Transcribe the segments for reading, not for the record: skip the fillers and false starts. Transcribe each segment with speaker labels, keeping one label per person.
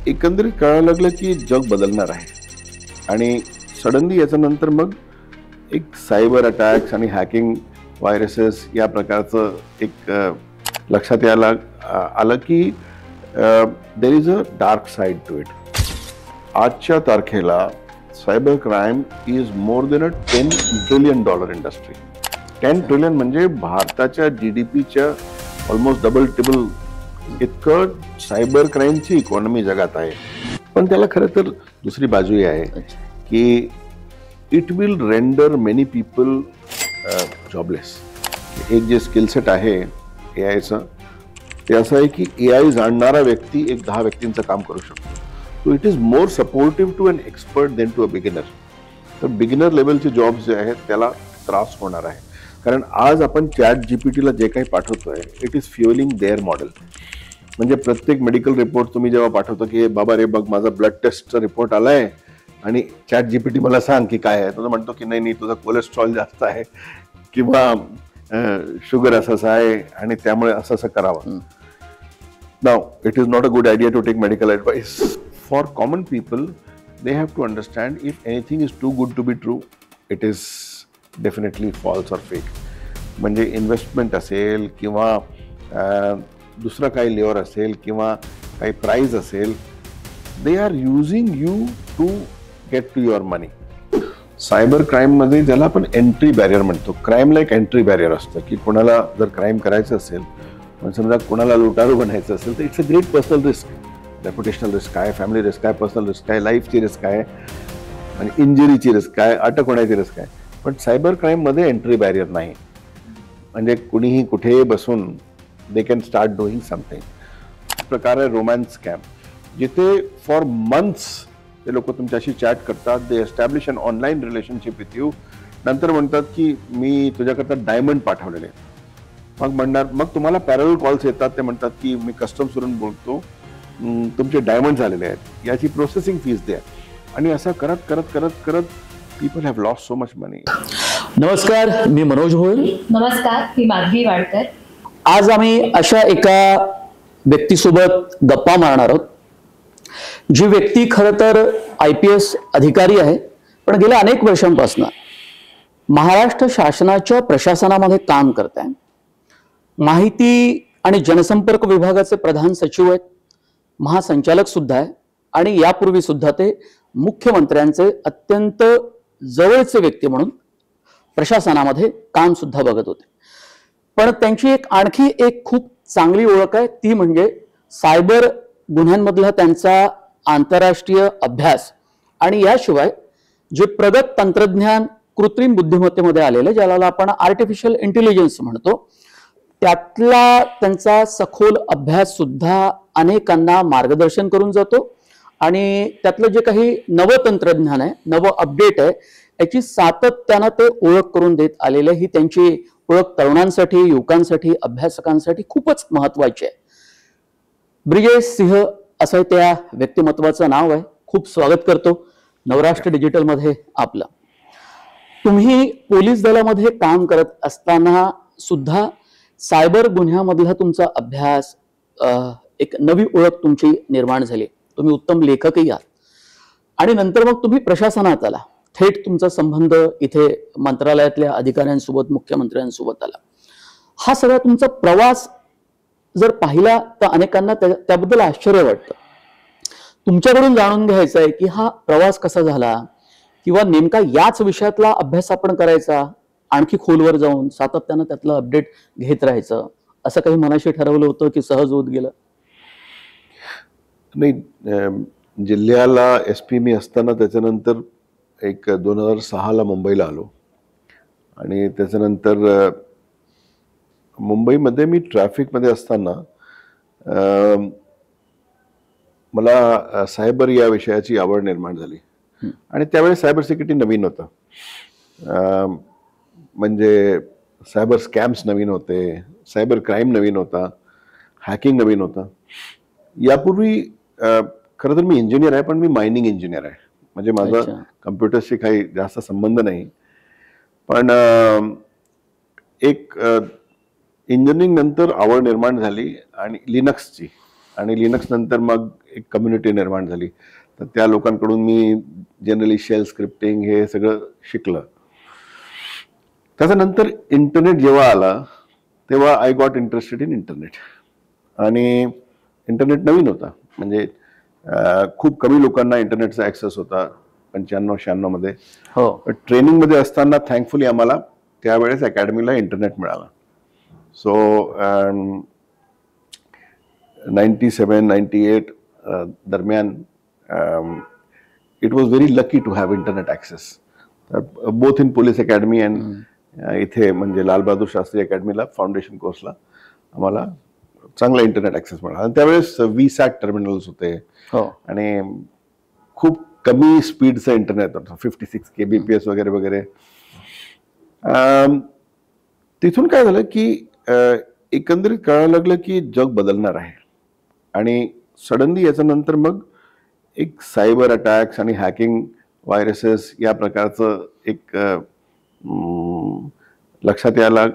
Speaker 1: एकंदरीत कळायला लागलं की जग बदलणार आहे आणि सडनली याच्यानंतर मग एक सायबर अटॅक्स आणि हॅकिंग व्हायरसेस या प्रकारचं एक लक्षात यायला आलं की there is a dark side to it. आजच्या तारखेला cyber crime is more than $10 trillion इंडस्ट्री. 10 ट्रिलियन म्हणजे भारताच्या GDPच्या ऑलमोस्ट डबल टिबल इतकं सायबर क्राईमची इकॉनॉमी जगात आहे. पण त्याला खरं तर दुसरी बाजूही आहे की it will render many people jobless. एक जे स्किल सेट आहे AIचं ते असं आहे की AI जाणणारा व्यक्ती एक 10 व्यक्तींचं काम करू शकतो. So it is more supportive to an expert than to a beginner. तर बिगिनर लेवलचे जॉब्स जे आहेत त्याला त्रास होणार आहे. कारण आज आपण ChatGPTला जे काही पाठवतोय इट इज फ्युअलिंग देअर मॉडेल. म्हणजे प्रत्येक मेडिकल रिपोर्ट तुम्ही जेव्हा पाठवतो की बाबा रे बघ माझा ब्लड टेस्टचा रिपोर्ट आलाय आणि ChatGPT मला सांग की काय आहे, तो म्हणतो की नाही तुझा कोलेस्ट्रॉल जास्त आहे किंवा शुगर असं आहे आणि त्यामुळे असं करावं. Now it is not a good idea to take medical advice. For common people they have to understand if anything is too good to be true, it is definitely false or fake. म्हणजे investment असेल किंवा दुसरा काही layer असेल किंवा काही prize असेल, they are using you to get to your money. Cyber क्राईममध्ये ज्याला आपण एंट्री बॅरियर म्हणतो, क्राईमला एक एंट्री बॅरियर असतं की कोणाला जर क्राईम करायचं असेल, म्हणजे समजा कोणाला लुटारू बनायचं असेल तर it's a great personal risk. Reputational risk आहे, फॅमिली रिस्क आहे, पर्सनल रिस्क आहे, लाईफची रिस्क आहे आणि इंजुरीची रिस्क आहे, अटक होण्याची रिस्क आहे. पण सायबर क्राईममध्ये एंट्री बॅरियर नाही. म्हणजे कुणीही कुठेही बसून they can start doing something. प्रकारे रोमॅन्स स्कॅम, जिथे फॉर मंथ्स ते लोक तुमच्याशी चॅट करतात, they establish an online relationship with you. नंतर म्हणतात की मी तुझ्याकरता डायमंड पाठवलेले. मग तुम्हाला पॅरल कॉल्स येतात, ते म्हणतात की मी कस्टम्सवरून बोलतो, तुमचे डायमंड झालेले आहेत, याची प्रोसेसिंग फीस द्या. आणि असं करत करत करत करत people have lost so much money.
Speaker 2: नमस्कार, मी मनोज भोळ.
Speaker 3: नमस्कार, मी माधवी वाडकर.
Speaker 2: आज आम्ही अशा एका व्यक्तीसोबत गप्पा मारणार आहोत, जी व्यक्ती खरं तर IPS अधिकारी आहे, पण गेल्या अनेक वर्षांपासून महाराष्ट्र शासनाच्या प्रशासनामध्ये काम करत आहे. माहिती आणि जनसंपर्क विभागाचे प्रधान सचिव आहेत, महासंचालक सुद्धा आहे आणि यापूर्वी सुद्धा ते मुख्यमंत्र्यांचे अत्यंत जवळचे व्यक्ती म्हणून प्रशासनामध्ये काम सुद्धा बघत होते. पण त्यांची आणखी एक खूप चांगली ओळख आहे, ती म्हणजे सायबर गुन्ह्यांमधला त्यांचा आंतरराष्ट्रीय अभ्यास आणि याशिवाय जे प्रगत तंत्रज्ञान कृत्रिम बुद्धिमत्तेमध्ये आलेले, ज्याला आपण आर्टिफिशियल इंटेलिजन्स म्हणतो, त्यातला त्यांचा सखोल अभ्यास सुद्धा अनेकांना मार्गदर्शन करून जातो. आणि त्यातलं जे काही नवं तंत्रज्ञान आहे, नवं अपडेट आहे, याची सातत्यानं ते ओळख करून देत आलेले. ही त्यांची ओळख तरुणांसाठी, युवकांसाठी, अभ्यासकांसाठी खूपच महत्वाची आहे. ब्रिजेश सिंह असं त्या व्यक्तिमत्वाचं नाव आहे. खूप स्वागत करतो नवराष्ट्र डिजिटलमध्ये आपलं. तुम्ही पोलीस दलामध्ये काम करत असताना सुद्धा सायबर गुन्ह्यामधला तुमचा अभ्यास, एक नवी ओळख तुमची निर्माण झाली. तुम्ही उत्तम लेखकही आहात आणि नंतर मग तुम्ही प्रशासनात आला. थेट तुमचा संबंध इथे मंत्रालयातल्या अधिकाऱ्यांसोबत, मुख्यमंत्र्यांसोबत आला. हा सगळा तुमचा प्रवास जर पाहिला तर अनेकांना त्याबद्दल आश्चर्य वाटतं. तुमच्याकडून जाणून घ्यायचं आहे की हा प्रवास कसा झाला, किंवा नेमका याच विषयातला अभ्यास आपण करायचा, आणखी खोलवर जाऊन सातत्यानं त्यातलं अपडेट घेत राहायचं, असं काही मनाशी ठरवलं होतं की सहज होत गेलं?
Speaker 1: नाही, जिल्ह्याला SP मी असताना त्याच्यानंतर एक 2006ला मुंबईला आलो आणि त्याच्यानंतर मुंबईमध्ये मी ट्रॅफिकमध्ये असताना मला सायबर या विषयाची आवड निर्माण झाली. आणि त्यावेळेस सायबर सिक्युरिटी नवीन होतं, म्हणजे सायबर स्कॅम्स नवीन होते, सायबर क्राईम नवीन होता, हॅकिंग नवीन होता. यापूर्वी खरं तर मी इंजिनियर आहे, पण मी मायनिंग इंजिनियर आहे. म्हणजे माझा कम्प्युटरशी काही जास्त संबंध नाही. पण एक इंजिनिअरिंग नंतर आवड निर्माण झाली आणि लिनक्सची, आणि लिनक्स नंतर मग एक कम्युनिटी निर्माण झाली. तर त्या लोकांकडून मी जनरली शेल स्क्रिप्टिंग हे सगळं शिकलं. त्याच्यानंतर इंटरनेट जेव्हा आला तेव्हा I got interested in internet. आणि इंटरनेट नवीन होता, म्हणजे खूप कमी लोकांना इंटरनेटचा ॲक्सेस होता 95-96 मध्ये.
Speaker 2: हो.
Speaker 1: ट्रेनिंगमध्ये असताना थँकफुली आम्हाला त्यावेळेस अकॅडमीला इंटरनेट मिळाला. सो 97-98 दरम्यान it was very lucky to have internet access, both in police academy and इथे म्हणजे लालबहादूर शास्त्री अकॅडमीला फाउंडेशन कोर्सला आम्हाला चांगला इंटरनेट ॲक्सेस मिळाला. आणि त्यावेळेस VSAT टर्मिनल्स होते आणि खूप कमी स्पीडचं इंटरनेट होतं, 56 kbps वगैरे वगैरे. तिथून काय झालं की एकंदरीत कळायला लागलं की जग बदलणार आहे. आणि सडनली याच्यानंतर मग एक सायबर अटॅक्स आणि हॅकिंग व्हायरसेस या प्रकारचं एक लक्षात यायला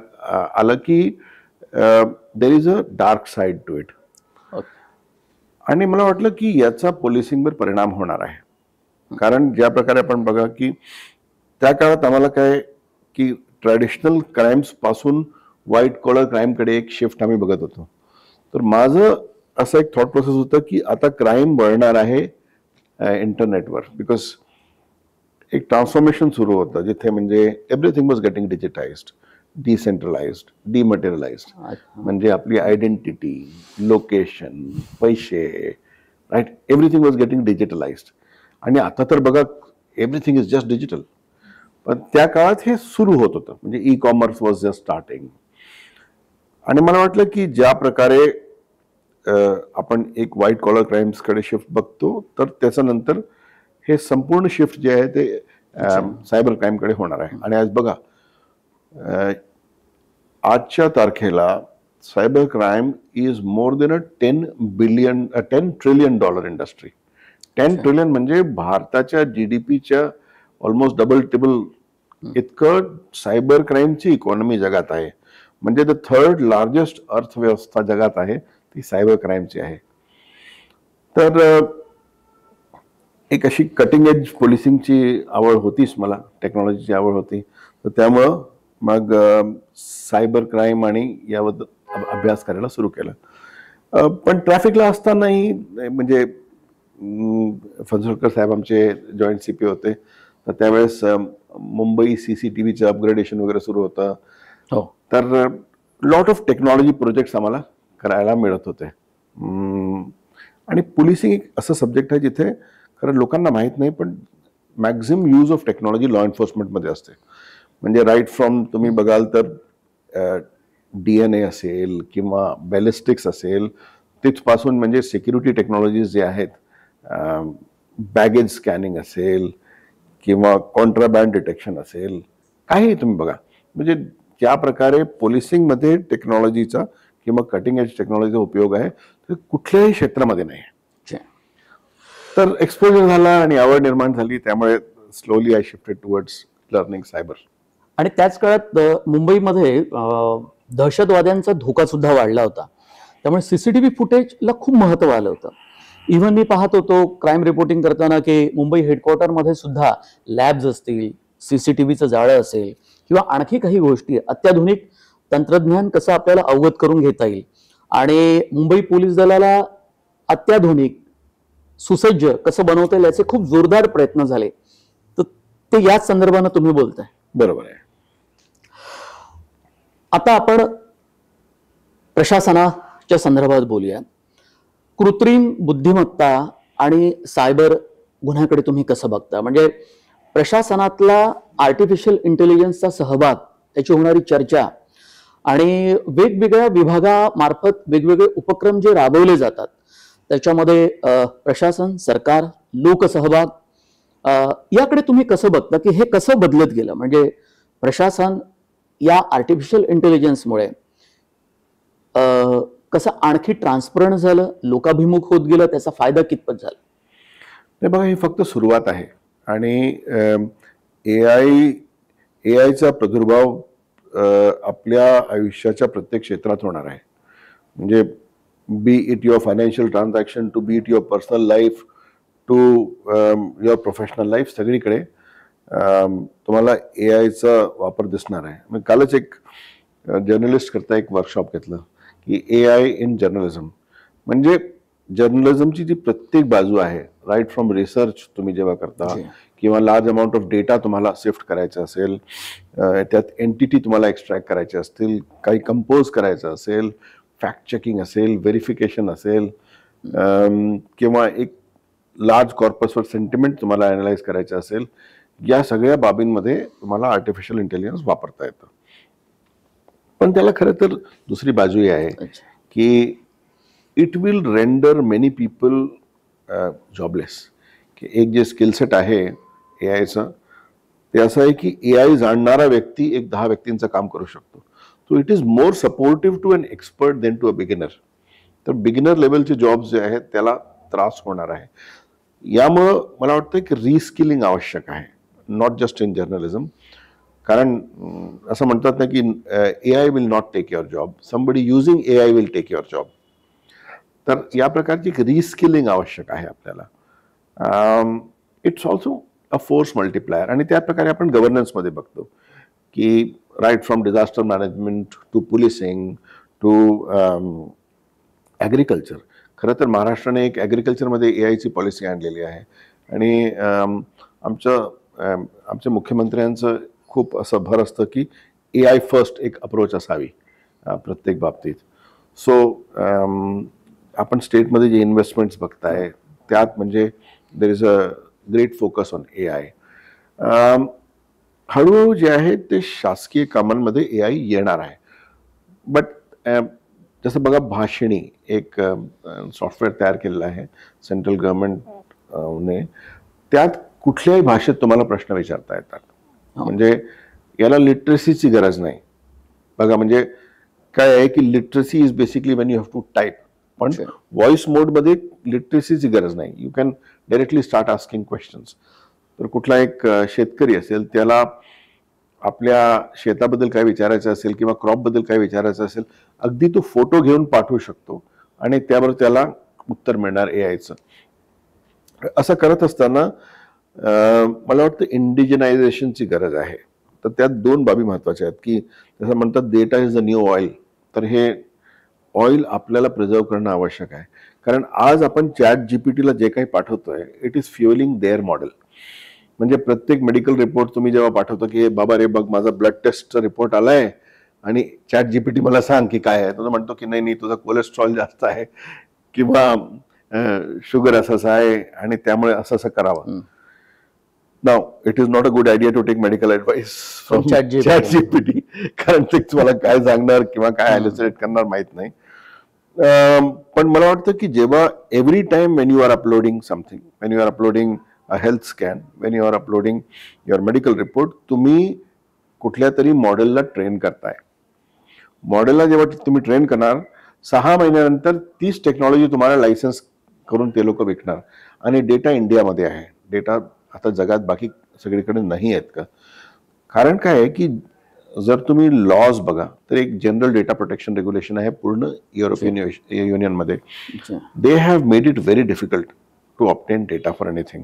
Speaker 1: आलं की there is a dark side to it. आणि मला वाटलं की याचा पोलिसिंगवर परिणाम होणार आहे. कारण ज्या प्रकारे आपण बघा की त्या काळात आम्हाला काय की ट्रॅडिशनल क्राईम्स पासून व्हाईट कॉलर क्राईमकडे एक शिफ्ट आम्ही बघत होतो. तर माझं असं एक थॉट प्रोसेस होतं की आता क्राईम वळणार आहे इंटरनेटवर, बिकॉज एक ट्रान्सफॉर्मेशन सुरू होतं जिथे म्हणजे everything was getting digitized, decentralized, dematerialized. म्हणजे आपली आयडेंटिटी, लोकेशन, पैसे, right, everything was getting digitalized. आणि आता तर बघा एव्हरीथिंग इज जस्ट डिजिटल. पण त्या काळात हे सुरू होत होतं, म्हणजे e commerce was just starting. आणि मला वाटलं की ज्या प्रकारे आपण एक व्हाईट कॉलर क्राईम्सकडे शिफ्ट बघतो, तर त्याच्यानंतर हे संपूर्ण शिफ्ट जे आहे ते सायबर क्राईमकडे होणार आहे. आणि आज बघा आजच्या तारखेला cyber crime is more then a $10 trillion industry. 10 trillion म्हणजे भारताच्या GDPच्या ऑलमोस्ट डबल टिबल इतकं सायबर क्राईमची इकॉनॉमी जगात आहे. म्हणजे द थर्ड लार्जेस्ट अर्थव्यवस्था जगात आहे ती सायबर क्राईमची आहे. तर एक अशी कटिंग एज पोलिसिंगची आवड होतीच मला, टेक्नॉलॉजीची आवड होती. तर त्यामुळं मग सायबर क्राईम आणि याबद्दल अभ्यास करायला सुरू केला. पण ट्रॅफिकला असतानाही म्हणजे फंजोळकर साहेब आमचे जॉईंट CP होते, तर त्यावेळेस मुंबई CCTVचं अपग्रेडेशन वगैरे सुरू होतं. तर लॉट ऑफ टेक्नॉलॉजी प्रोजेक्ट्स आम्हाला करायला मिळत होते. आणि पोलिसिंग एक असं सब्जेक्ट आहे जिथे खरं लोकांना माहीत नाही, पण maximum use of technology law एन्फोर्समेंटमध्ये असते. म्हणजे राईट फ्रॉम तुम्ही बघाल तर DNA असेल किंवा बॅलिस्टिक्स असेल, तिथपासून म्हणजे सिक्युरिटी टेक्नॉलॉजीज जे आहेत, बॅगेज स्कॅनिंग असेल किंवा कॉन्ट्राबँड डिटेक्शन असेल, काही तुम्ही बघा. म्हणजे ज्या प्रकारे पोलिसिंगमध्ये टेक्नॉलॉजीचा किंवा कटिंग एज टेक्नॉलॉजीचा उपयोग आहे ते कुठल्याही क्षेत्रामध्ये नाही. तर एक्सपोजर झाला आणि आवड निर्माण झाली, त्यामुळे slowly I shifted towards learning cyber.
Speaker 2: आणि त्याच काळात मुंबईमध्ये दहशतवाद्यांचा धोका सुद्धा वाढला होता. त्यामुळे CCTV फुटेजला खूप महत्व आलं होतं. इव्हन मी पाहत होतो क्राईम रिपोर्टिंग करताना की मुंबई हेडक्वार्टरमध्ये सुद्धा लॅब्स असतील, CCTVचं जाळं असेल किंवा आणखी काही गोष्टी, अत्याधुनिक तंत्रज्ञान कसं आपल्याला अवगत करून घेता येईल आणि मुंबई पोलीस दलाला अत्याधुनिक सुसज्ज कसं बनवता येईल याचे खूप जोरदार प्रयत्न झाले. तर ते याच संदर्भानं तुम्ही बोलताय.
Speaker 1: बरोबर आहे.
Speaker 2: आता आपण प्रशासनाच्या संदर्भात बोलूया. कृत्रिम बुद्धिमत्ता आणि सायबर गुन्ह्याकडे तुम्ही कसं बघता? म्हणजे प्रशासनातला आर्टिफिशियल इंटेलिजन्सचा सहभाग, त्याची होणारी चर्चा आणि वेगवेगळ्या विभागामार्फत वेगवेगळे उपक्रम जे राबवले जातात, त्याच्यामध्ये प्रशासन, सरकार, लोकसहभाग याकडे तुम्ही कसं बघता की हे कसं बदलत गेलं? म्हणजे प्रशासन या आर्टिफिशियल इंटेलिजन्समुळे कसं आणखी ट्रान्सपरंट झालं, लोकाभिमुख होत गेलं, त्याचा फायदा कितपत झाला?
Speaker 1: नाही बघा, ही फक्त सुरुवात आहे. आणि AIचा प्रादुर्भाव आपल्या आयुष्याच्या प्रत्येक क्षेत्रात होणार आहे. म्हणजे be it your financial transaction, to be it your personal life, to your professional life, सगळीकडे तुम्हाला AIचा वापर दिसणार आहे. मी कालच एक जर्नलिस्ट करता एक वर्कशॉप घेतलं की AI इन जर्नलिझम. म्हणजे जर्नलिझमची जी प्रत्येक बाजू आहे, राईट फ्रॉम रिसर्च तुम्ही जेव्हा करता किंवा लार्ज अमाऊंट ऑफ डेटा तुम्हाला शिफ्ट करायचा असेल, त्यात एंटिटी तुम्हाला एक्स्ट्रॅक्ट करायचे असतील, काही कंपोज करायचं असेल, फॅक्ट चेकिंग असेल, व्हेरिफिकेशन असेल, किंवा एक लार्ज कॉर्पसवर सेंटिमेंट तुम्हाला अनालाइज करायचं असेल, या सगळ्या बाबींमध्ये तुम्हाला आर्टिफिशियल इंटेलिजन्स वापरता येतं. पण त्याला खरं तर दुसरी बाजूही आहे की it will render many people jobless. की एक जे स्किल सेट आहे AIचं, ते असं आहे की AI जाणणारा व्यक्ती एक 10 व्यक्तींचं काम करू शकतो. So it is more supportive to an expert than to a beginner. तर बिगिनर लेवलचे जॉब्स जे आहेत त्याला त्रास होणार आहे. यामुळं मला वाटतं की रिस्किलिंग आवश्यक आहे, नॉट जस्ट इन जर्नलिझम. कारण असं म्हणतात ना की AI will not take your job, somebody using AI will take your job. तर या प्रकारची एक रिस्किलिंग आवश्यक आहे आपल्याला. It's also a force multiplier. आणि त्या प्रकारे आपण गव्हर्नन्समध्ये बघतो की right from disaster management to policing to agriculture. खरं तर महाराष्ट्राने एक ॲग्रिकल्चरमध्ये AIची पॉलिसी आणलेली आहे. आणि आमच्या मुख्यमंत्र्यांचं खूप असं भर असतं की AI फर्स्ट एक अप्रोच असावी प्रत्येक बाबतीत. सो आपण स्टेटमध्ये जे इन्व्हेस्टमेंट्स बघताय त्यात म्हणजे देर is a great focus on AI. हळूहळू जे आहे ते शासकीय कामांमध्ये AI येणार आहे. बट जसं बघा, भाषिणी एक सॉफ्टवेअर तयार केलेलं आहे सेंट्रल गव्हर्नमेंटने. त्यात कुठल्याही भाषेत तुम्हाला प्रश्न विचारता येतात. म्हणजे याला लिटरसीची गरज नाही. बघा, म्हणजे काय आहे की literacy is basically when you have to type. पण व्हॉइस मोडमध्ये लिटरसीची गरज नाही. You can directly start asking questions. तर कुठला एक शेतकरी असेल, त्याला आपल्या शेताबद्दल काय विचारायचं असेल किंवा क्रॉपबद्दल काय विचारायचं असेल, अगदी तो फोटो घेऊन पाठवू शकतो आणि त्यावर त्याला उत्तर मिळणार AIचं. असं करत असताना मला वाटतं इंडिजिनायझेशनची गरज आहे. तर त्यात 2 बाबी महत्त्वाच्या आहेत की जसं म्हणतात data is the new oil. तर हे ऑइल आपल्याला प्रिझर्व करणं आवश्यक आहे. कारण आज आपण ChatGPTला जे काही पाठवतोय, इट इज फ्युअलिंग देअर मॉडेल. म्हणजे प्रत्येक मेडिकल रिपोर्ट तुम्ही जेव्हा पाठवतो की बाबा रे बघ, माझा ब्लड टेस्टचा रिपोर्ट आलाय आणि ChatGPT मला सांग की काय आहे, तो म्हणतो की नाही तुझा कोलेस्ट्रॉल जास्त आहे किंवा शुगर असं आहे आणि त्यामुळे असं करावं. Now it is not a good idea to take medical advice from ChatGPT. कारण ते तुम्हाला काय सांगणार किंवा काय हॅल्युसिनेट करणार माहित नाही. पण मला वाटतं की जेव्हा every time when you are uploading something, when you are uploading a health scan, when you are uploading your medical report, तुम्ही कुठल्या तरी मॉडेलला ट्रेन करताय. मॉडेलला जेव्हा तुम्ही ट्रेन करणार, 6 महिन्यानंतर तीच टेक्नॉलॉजी तुम्हाला लायसन्स करून ते लोक विकणार. आणि डेटा इंडियामध्ये आहे. डेटा आता जगात बाकी सगळीकडे नाही आहेत का? कारण काय आहे की जर तुम्ही लॉज बघा तर एक जनरल डेटा प्रोटेक्शन रेग्युलेशन आहे पूर्ण युरोपियन युनियनमध्ये. They have made it very difficult to obtain data for anything.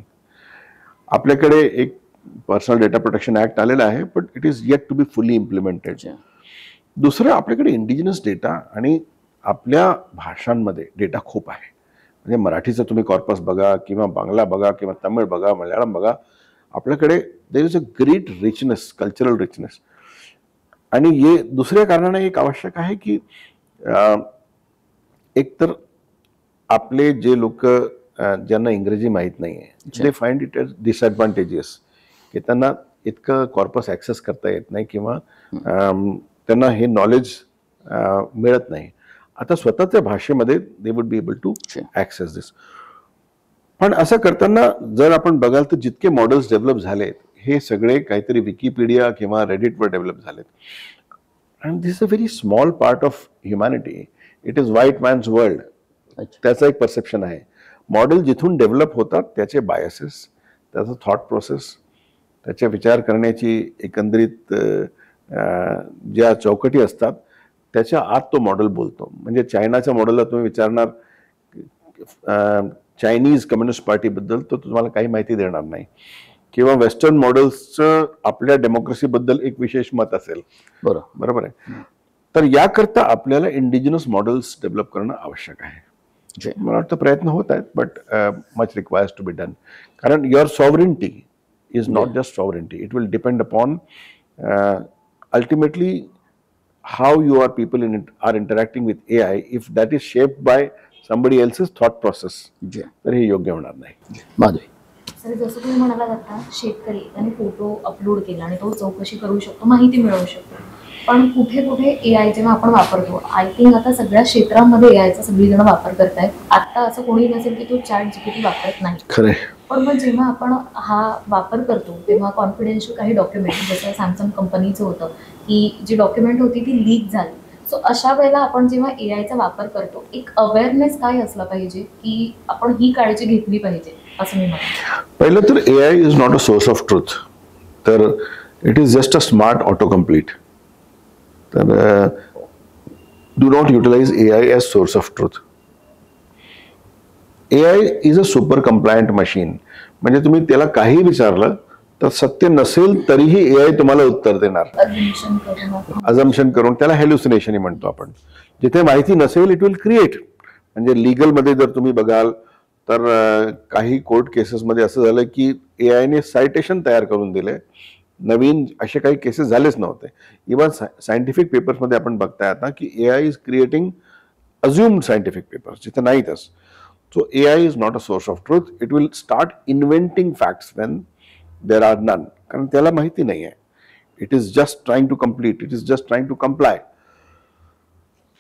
Speaker 1: आपल्याकडे एक पर्सनल डेटा प्रोटेक्शन ऍक्ट आलेला आहे, but it is yet to be fully implemented. दुसरं, आपल्याकडे इंडिजिनस डेटा आणि आपल्या भाषांमध्ये डेटा खूप आहे. म्हणजे मराठीचं तुम्ही कॉर्पस बघा किंवा बांगला बघा किंवा तमिळ बघा, मल्याळम बघा, आपल्याकडे देर is a great richness, cultural richness. आणि हे दुसऱ्या कारणाने एक आवश्यक आहे की एकतर आपले जे लोक ज्यांना इंग्रजी माहीत नाही आहे, दे फाइंड इट एज डिसएडव्हान्टेजियस की त्यांना इतकं कॉर्पस ॲक्सेस करता येत नाही किंवा त्यांना हे नॉलेज मिळत नाही. आता स्वतःच्या भाषेमध्ये they would be able to access this. पण असं करताना जर आपण बघाल तर जितके मॉडेल्स डेव्हलप झालेत, हे सगळे काहीतरी विकिपीडिया किंवा रेडिटवर डेव्हलप झालेत. And this is a very small part of humanity. It is white man's world. त्याचं एक परसेप्शन आहे. मॉडेल जिथून डेव्हलप होतात त्याचे बायसेस, त्याचं थॉट प्रोसेस, त्याच्या विचार करण्याची एकंदरीत ज्या चौकटी असतात त्याच्या आत तो मॉडेल बोलतो. म्हणजे चायनाच्या मॉडेलला तुम्ही विचारणार चायनीज कम्युनिस्ट पार्टीबद्दल, तर तुम्हाला काही माहिती देणार नाही. किंवा वेस्टर्न मॉडेल्सचं आपल्या डेमोक्रेसीबद्दल एक विशेष मत असेल. बरोबर आहे. तर याकरता आपल्याला इंडिजिनस मॉडेल्स डेव्हलप करणं आवश्यक आहे. मला वाटतं प्रयत्न होत आहेत, but much requires to be done. कारण your sovereignty is not just sovereignty, it will depend upon ultimately how your people are interacting with AI. If that is shaped by somebody else's thought process, तर हे योग्य होणार नाही.
Speaker 2: Madhavi,
Speaker 3: sir जसं तुम्ही म्हणालात आता, शेतकरी त्याने फोटो अपलोड केला आणि तो चौकशी करू शकतो, माहिती मिळवू शकतो. पण कुठे कुठे AI जेव्हा आपण वापरतो, आय थिंक आता सगळ्या क्षेत्रांमध्ये AIचा सगळीजण वापर करतायत. आता असं कोणी नसेल की तो ChatGPT वापरत नाही.
Speaker 1: खरं.
Speaker 3: पण मग जेव्हा आपण हा वापर करतो तेव्हा कॉन्फिडेन्शियल काही डॉक्युमेंट, जसं सॅमसंग कंपनीचं होतं की जी डॉक्युमेंट होती ती लीक झाली. सो अशा वेळेला आपण जेव्हा AIचा वापर करतो, एक अवेअरनेस काय असला पाहिजे की आपण ही काळजी घेतली पाहिजे, असं मी म्हणतो.
Speaker 1: पहिलं तर AI is not a source of truth. तर it is just a smart autocomplete. तर do not utilise AI as source of truth. AI is a super compliant machine. म्हणजे तुम्ही त्याला काही विचारलं तर सत्य नसेल तरीही AI तुम्हाला उत्तर देणार. अझम्पशन करून, त्याला हेल्युसिनेशन म्हणतो आपण. जिथे माहिती नसेल इट विल क्रिएट. म्हणजे लीगलमध्ये जर तुम्ही बघाल तर काही कोर्ट केसेसमध्ये असं झालं की AIने सायटेशन तयार करून दिले. नवीन असे काही केसेस झालेच नव्हते. इव्हन सायंटिफिक पेपर्समध्ये आपण बघताय आता की AI is creating assumed scientific papers जिथे नाहीतच. So AI is not a source of truth. It will start inventing facts when there are none. कारण त्याला माहिती नाही आहे. It is just trying to complete. It is just trying to comply.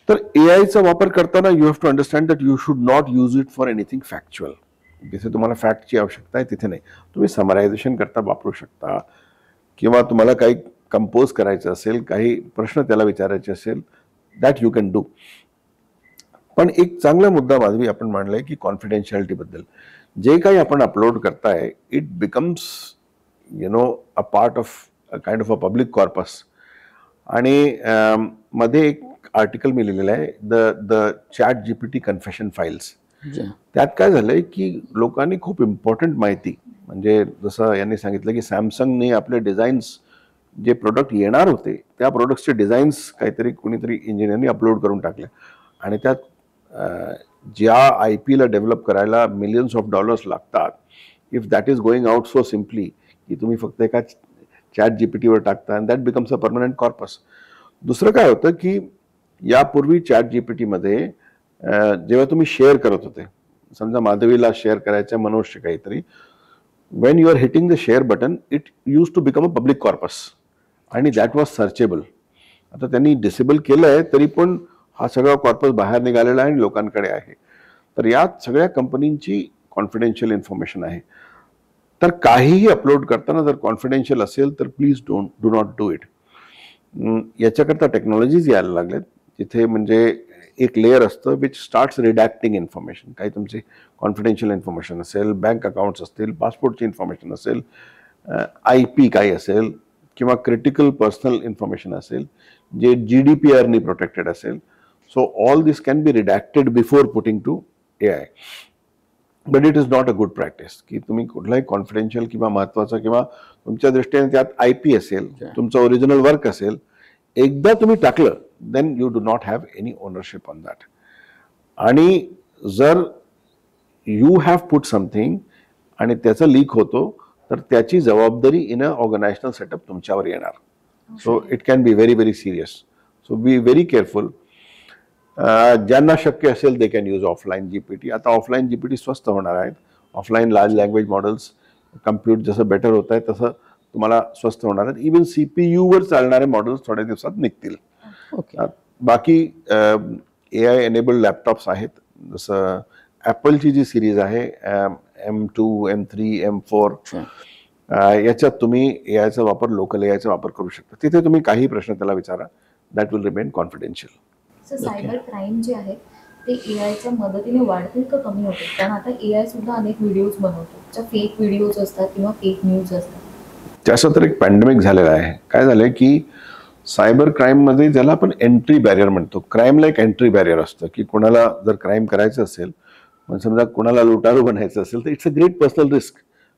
Speaker 1: तर AIचा वापर करताना you have to understand that you should not use it for anything factual. जिथे तुम्हाला फॅक्टची आवश्यकता आहे तिथे नाही. तुम्ही समरायझेशन करता वापरू शकता, किंवा तुम्हाला काही कंपोज करायचं असेल, काही प्रश्न त्याला विचारायचे असेल, दॅट यू कॅन डू. पण एक चांगला मुद्दा माधवी आपण मांडलाय की कॉन्फिडेन्शियालिटी बद्दल. जे काही आपण अपलोड करताय it becomes a part of kind of a public corpus. आणि मध्ये एक आर्टिकल मी लिहिलेलं आहे, द ChatGPT कन्फेशन फाईल्स. त्यात काय झालंय की लोकांनी खूप इम्पॉर्टंट माहिती, म्हणजे जसं यांनी सांगितलं की सॅमसंगने आपले डिझाईन्स, जे प्रोडक्ट येणार होते त्या प्रोडक्ट्सचे डिझाईन्स काहीतरी कुणीतरी इंजिनियरनी अपलोड करून टाकले. आणि त्यात ज्या IP ला डेव्हलप करायला मिलियन्स ऑफ डॉलर्स लागतात, if that is going out so simply की तुम्ही फक्त एका ChatGPTवर टाकता and that becomes a permanent corpus. दुसरं काय होतं की यापूर्वी ChatGPTमध्ये जेव्हा तुम्ही शेअर करत होते, समजा माधवीला शेअर करायचं मनुष्य काहीतरी, when you are hitting the share button it used to become a public corpus आणि दॅट वॉज सर्चेबल. आता त्यांनी डिसेबल केलं आहे तरी पण हा सगळा कॉर्पस बाहेर निघालेला आहे आणि लोकांकडे आहे. तर यात सगळ्या कंपनींची कॉन्फिडेन्शियल इन्फॉर्मेशन आहे. तर काहीही अपलोड करताना जर कॉन्फिडेन्शियल असेल तर please do not do it. याच्याकरता टेक्नॉलॉजीज यायला लागल्यात जिथे म्हणजे एक लेअर असतं विच स्टार्ट्स रिडॅक्टिंग इन्फॉर्मेशन. काही तुमची कॉन्फिडेन्शियल इन्फॉर्मेशन असेल, बँक अकाउंट्स असतील, पासपोर्टची इन्फॉर्मेशन असेल, IP काही असेल, किंवा क्रिटिकल पर्सनल इन्फॉर्मेशन असेल जे GDPRनी प्रोटेक्टेड असेल. So all this can be redacted before putting to AI. But it is not a good practice की तुम्ही कुठलाही कॉन्फिडेन्शियल किंवा महत्वाचा किंवा तुमच्या दृष्टीने त्यात IP असेल, तुमचं ओरिजिनल वर्क असेल, एकदा तुम्ही टाकलं then you do not have any ownership on that. आणि जर यू हॅव पुट समथिंग आणि त्याचं लीक होतो तर त्याची जबाबदारी इन अ ऑर्गनायझेशनल सेटअप तुमच्यावर येणार. So it can be very very serious. So be very careful. ज्यांना शक्य असेल they can use offline GPT. आता ऑफलाईन GPT स्वस्त होणार आहेत. Offline large language models compute जसं बेटर होत आहे तसं तुम्हाला स्वस्त होणार आहेत. इवन CPU वर चालणारे मॉडेल्स थोड्या दिवसात निघतील. बाकी AI एनेबल्ड लॅपटॉप्स आहेत, जसं ॲपलची जी सिरीज आहे M2, M3, M4, याच्यात तुम्ही AIचा वापर, लोकल AIचा वापर करू शकता. तिथे तुम्ही काही प्रश्न त्याला विचारा, that will remain confidential.
Speaker 3: Cyber crime जे आहेत ते AIच्या मदतीने वाढतील का कमी होतील? कारण आता AI सुद्धा अनेक व्हिडिओज बनवतो, ज्या फेक व्हिडिओज असतात किंवा फेक न्यूज असतात.
Speaker 1: त्याचं तर एक पॅन्डेमिक झालेला आहे. काय झालंय की सायबर क्राईम मध्ये ज्याला आपण एंट्री बॅरियर म्हणतो, क्राईमला एक एंट्री बॅरियर असतं की कोणाला जर क्राईम करायचं असेल, म्हणजे समजा कोणाला लुटारू बनायचं असेल तर it's a great personal risk,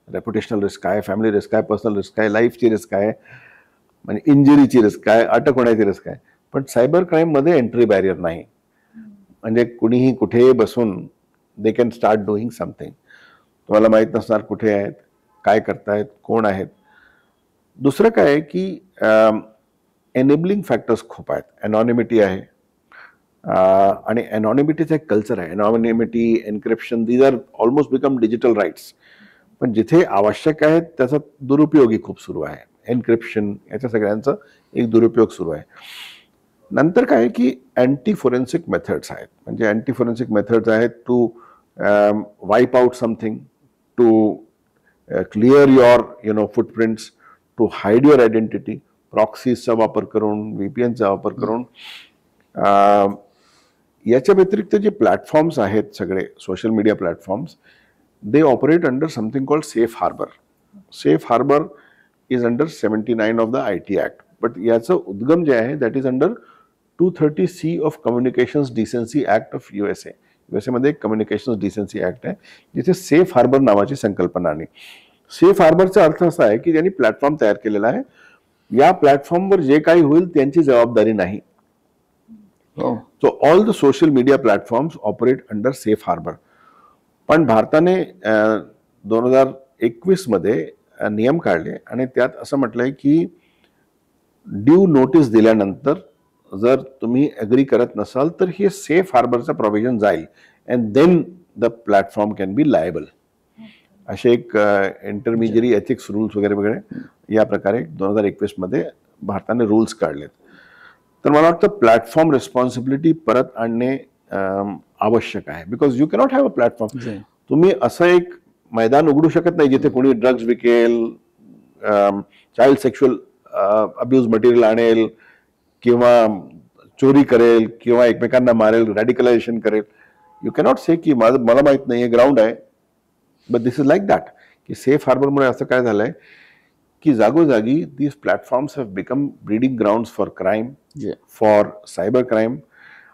Speaker 1: reputational risk आहे, फॅमिली रिस्क आहे, पर्सनल रिस्क आहे, लाईफची रिस्क आहे, म्हणजे इंजुरीची रिस्क आहे, अटक होण्याची रिस्क आहे. पण सायबर क्राईम मध्ये एंट्री बॅरियर नाही, म्हणजे कुणीही कुठेही बसून they can start doing something. तुम्हाला माहीत नसणार कुठे आहेत, काय करतायत, कोण आहेत. दुसरं काय आहे की एनेबलिंग फॅक्टर्स खूप आहेत. एनॉनिमिटी आहे, आणि एनॉनिमिटीचं एक कल्चर आहे. Anonymity, encryption, these are almost become digital rights. पण जिथे आवश्यक आहेत त्याचा दुरुपयोगही खूप सुरू आहे. एन्क्रिप्शन याच्या सगळ्यांचा एक दुरुपयोग सुरू आहे. नंतर काय की अँटी फोरेन्सिक मेथड्स आहेत. म्हणजे अँटी फोरेन्सिक मेथड्स आहेत to wipe out something, to clear your footprints, to hide your identity. प्रॉक्सीजचा वापर करून, VPNचा वापर करून. याच्या व्यतिरिक्त जे प्लॅटफॉर्म्स आहेत सगळे social media platforms, they operate under something called safe harbour. Safe harbour is under 79 of the IT act. But याचं उद्गम जे आहे that is under 230C of communications decency act of USA. मध्ये एक कम्युनिकेशन्स डिसेन्सी ॲक्ट आहे जिथे safe harbour नावाची संकल्पना आली. सेफ हार्बरचा अर्थ असा आहे की त्यांनी प्लॅटफॉर्म तयार केलेला आहे, या प्लॅटफॉर्मवर जे काही होईल त्यांची जबाबदारी नाही. So all the social media platforms operate under safe harbour. पण भारताने 2021 मध्ये नियम काढले आणि त्यात असं म्हटलंय की ड्यू नोटीस दिल्यानंतर जर तुम्ही अग्री करत नसाल तर हे सेफ हार्बरचं प्रोव्हिजन जाईल and then the platform can be liable. असे एक इंटरमिजियरी एथिक्स रूल्स वगैरे वगैरे या प्रकारे 2021 मध्ये भारताने रूल्स काढलेत. तर मला वाटतं प्लॅटफॉर्म रिस्पॉन्सिबिलिटी परत आणणे आवश्यक आहे. Because you cannot have a platform. तुम्ही असं एक मैदान उघडू शकत नाही जिथे कोणी ड्रग्ज विकेल, चाइल्ड सेक्शुअल अब्यूज मटेरियल आणेल किंवा चोरी करेल किंवा एकमेकांना मारेल, रॅडिकलायझेशन करेल. यू कॅनॉट से की मला माहित नाही, हे ग्राउंड आहे. But this is like that की सेफ हार्बरमुळे असं काय झालंय की जागोजागी these platforms have become breeding grounds for crime, for cyber crime.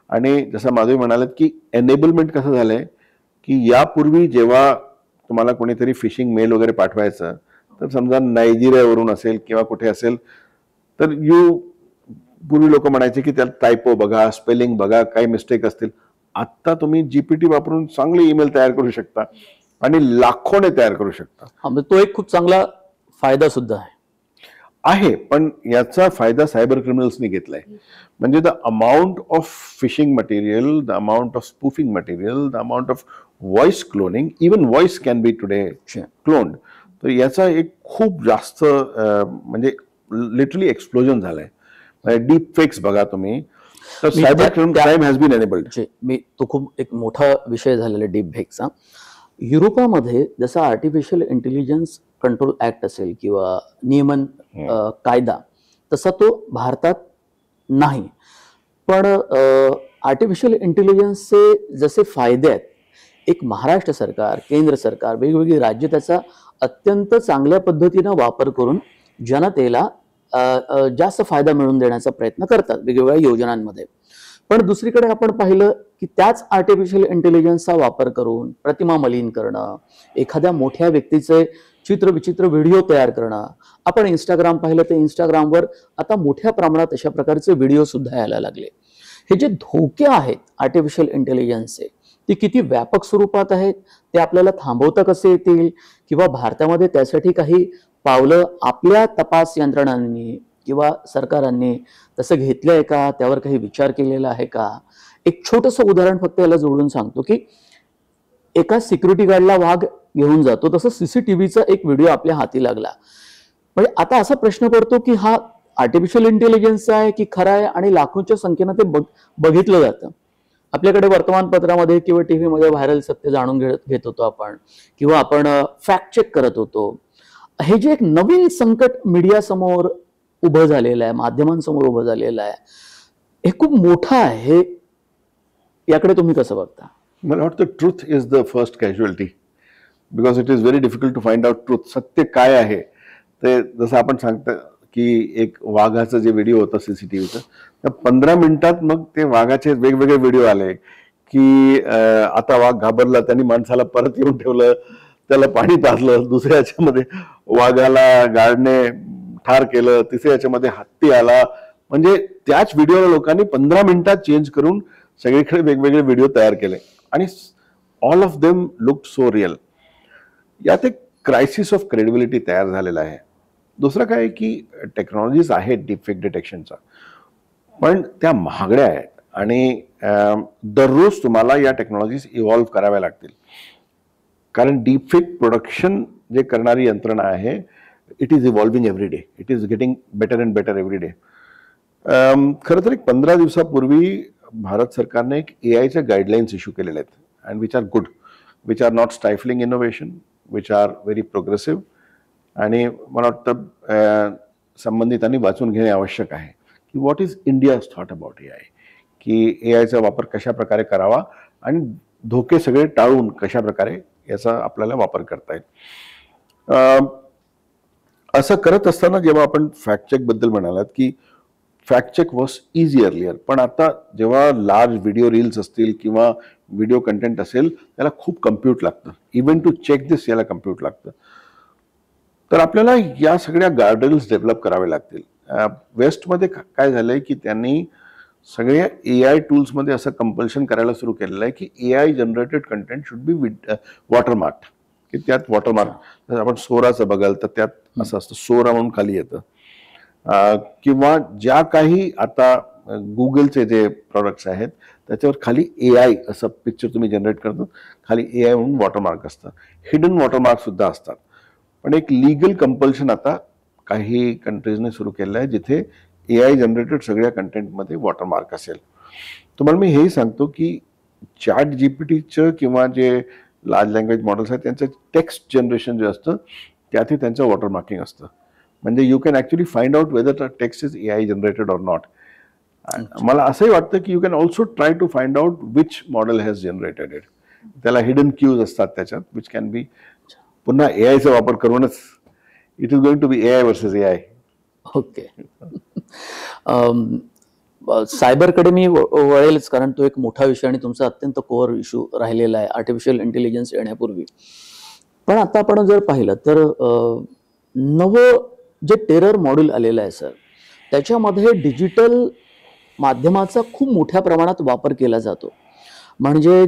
Speaker 1: आणि जसं माधवी म्हणालात की एनेबलमेंट कसं झालंय की यापूर्वी जेव्हा तुम्हाला कोणीतरी फिशिंग मेल वगैरे पाठवायचं तर समजा नायजेरियावरून असेल किंवा कुठे असेल तर पूर्वी लोक म्हणायचे की त्यात टायपो बघा, स्पेलिंग बघा, काही मिस्टेक असतील. आता तुम्ही GPT वापरून चांगले ईमेल तयार करू शकता आणि लाखोने तयार करू शकता.
Speaker 2: तो एक खूप चांगला फायदा सुद्धा
Speaker 1: आहे. पण याचा फायदा सायबर क्रिमिनल्सनी घेतलाय. म्हणजे the amount of phishing material, the amount of spoofing material, the amount of voice cloning, even voice can be today cloned. तर याचा एक खूप जास्त म्हणजे लिटरली एक्सप्लोजन झालंय. डीप फेक्स बघा तुम्ही, तर cyber crime has been enabled.
Speaker 2: तो खूप एक मोठा विषय झालेला डीप फेक्सचा. युरोपामध्ये जसा आर्टिफिशियल इंटेलिजन्स कंट्रोल ऍक्ट असेल किंवा नियमन कायदा, तसा तो भारतात नाही. पण आर्टिफिशियल इंटेलिजन्सचे जसे फायदे आहेत, एक महाराष्ट्र सरकार, केंद्र सरकार, वेगवेगळी राज्य त्याचा अत्यंत चांगल्या पद्धतीनं वापर करून जनतेला जास्त फायदा मिळवून देण्याचा प्रयत्न करतात वेगवेगळ्या योजनांमध्ये. पण दुसरीकडे आपण पाहिलं की त्याच आर्टिफिशियल इंटेलिजन्सचा वापर करून प्रतिमा मलिन करणं, एखाद्या मोठ्या व्यक्तीचे चित्रविचित्र व्हिडिओ तयार करणं. आपण इंस्टाग्राम पाहिलं तर इंस्टाग्रामवर आता मोठ्या प्रमाणात अशा प्रकारचे व्हिडिओ सुद्धा यायला लागले. हे जे धोके आहेत आर्टिफिशियल इंटेलिजन्सचे, ते किती व्यापक स्वरूपात आहेत, ते आपल्याला थांबवता कसे येतील, किंवा भारतामध्ये त्यासाठी काही पावलं आपल्या तपास यंत्रणांनी किंवा सरकारांनी तसं घेतलं आहे का, त्यावर काही विचार केलेला आहे का. एक छोटंसं उदाहरण फक्त याला जोडून सांगतो की एका सिक्युरिटी गार्डला वाघ घेऊन जातो, तसं CCTVचा एक व्हिडिओ आपल्या हाती लागला. म्हणजे आता असा प्रश्न पडतो की हा आर्टिफिशियल इंटेलिजन्स आहे की खरा आहे, आणि लाखोंच्या संख्येनं ते बघितलं जातं. आपल्याकडे वर्तमानपत्रामध्ये किंवा TV मध्ये व्हायरल सत्य जाणून घेत होतो आपण, किंवा आपण फॅक्ट चेक करत होतो. हे जे एक नवीन संकट मीडिया समोर उभं झालेलं आहे, माध्यमांसमोर उभं झालेलं आहे, हे खूप मोठं आहे. हे याकडे तुम्ही कसं बघता?
Speaker 1: मला वाटतं truth is the first casualty, because it is very difficult to find out truth. सत्य काय आहे ते जसं आपण सांगता की एक वाघाचं जे व्हिडिओ होतं सीसीटीव्हीचं, तर 15 मिनिटात मग ते वाघाचे वेगवेगळे व्हिडिओ आले की आता वाघ घाबरला, त्यांनी माणसाला परत येऊन ठेवलं, त्याला पाणी पाजलं, दुसऱ्या याच्यामध्ये वाघाला गार्डने ठार केलं, तिसऱ्या याच्यामध्ये हत्ती आला. म्हणजे त्याच व्हिडिओला लोकांनी 15 मिनिटात चेंज करून सगळीकडे वेगवेगळे व्हिडिओ तयार केले आणि all of them look so real. यात एक क्रायसिस ऑफ क्रेडिबिलिटी तयार झालेला आहे. दुसरं काय की टेक्नॉलॉजीज आहेत डीपफेक डिटेक्शनचा, पण त्या महागड्या आहेत आणि दररोज तुम्हाला या टेक्नॉलॉजीज इव्हॉल्व्ह कराव्या लागतील. कारण डीपफेक प्रोडक्शन जे करणारी यंत्रणा आहे, it is evolving every day, it is getting better and better every day. खरं तर एक 15 दिवसापूर्वी भारत सरकारने एक एआयच्या गाईडलाईन्स इश्यू केलेल्या आहेत and which are good, which are not stifling innovation, which are very progressive. आणि मला वाटतं संबंधितांनी वाचून घेणे आवश्यक आहे की what is India's thought about AI, की एआयचा वापर कशा प्रकारे करावा आणि धोके सगळे टाळून कशा प्रकारे याचा आपल्याला वापर करता येईल. असं करत असताना जेव्हा आपण फॅक्ट चेक बद्दल म्हणालात की fact check was easy earlier, पण आता जेव्हा लार्ज व्हिडिओ रील्स असतील किंवा व्हिडिओ कंटेंट असेल, त्याला खूप कम्प्यूट लागतं. इव्हन टू चेक दिस याला कम्प्यूट लागतं. तर आपल्याला या सगळ्या गार्डल्स डेव्हलप करावे लागतील. वेस्टमध्ये काय झालंय की त्यांनी सगळ्या एआय टूल्समध्ये असं कंपल्शन करायला सुरू केलेलं आहे की AI generated content should be watermark, की त्यात वॉटरमार्क आपण सोराचं बघाल तर त्यात असं असतं, सोरा म्हणून खाली येतं. किंवा ज्या काही आता गुगलचे जे प्रॉडक्ट्स आहेत त्याच्यावर खाली एआय असं पिक्चर तुम्ही जनरेट करतो, खाली एआय म्हणून वॉटरमार्क असतं. हिडन वॉटरमार्क सुद्धा असतात. पण एक लीगल कंपल्शन आता काही कंट्रीजने सुरू केलं आहे जिथे एआय जनरेटेड सगळ्या कंटेंटमध्ये वॉटरमार्क असेल. तुम्हाला मी हेही सांगतो की चॅट जीपीटीचं किंवा जे लार्ज लँग्वेज मॉडेल्स आहेत त्यांचं टेक्स्ट जनरेशन जे असतं त्यातही त्यांचं वॉटरमार्किंग असतं. म्हणजे you can actually find out whether the text is AI generated or not. मला असंही वाटतं की you can also try to find out which model has generated it. त्याला हिडन क्यूज असतात त्याच्यात विच कॅन बी, पुन्हा एआयचा वापर करूनच it is going to be AI versus AI.
Speaker 2: Okay. सायबरकडे मी वळेलच, कारण तो एक मोठा विषय आणि तुमचा अत्यंत कोअर इश्यू राहिलेला आहे आर्टिफिशियल इंटेलिजन्स येण्यापूर्वी. पण आता आपण जर पाहिलं तर नवं जे टेरर मॉड्यूल आलेलं आहे सर, त्याच्यामध्ये डिजिटल माध्यमाचा खूप मोठ्या प्रमाणात वापर केला जातो. म्हणजे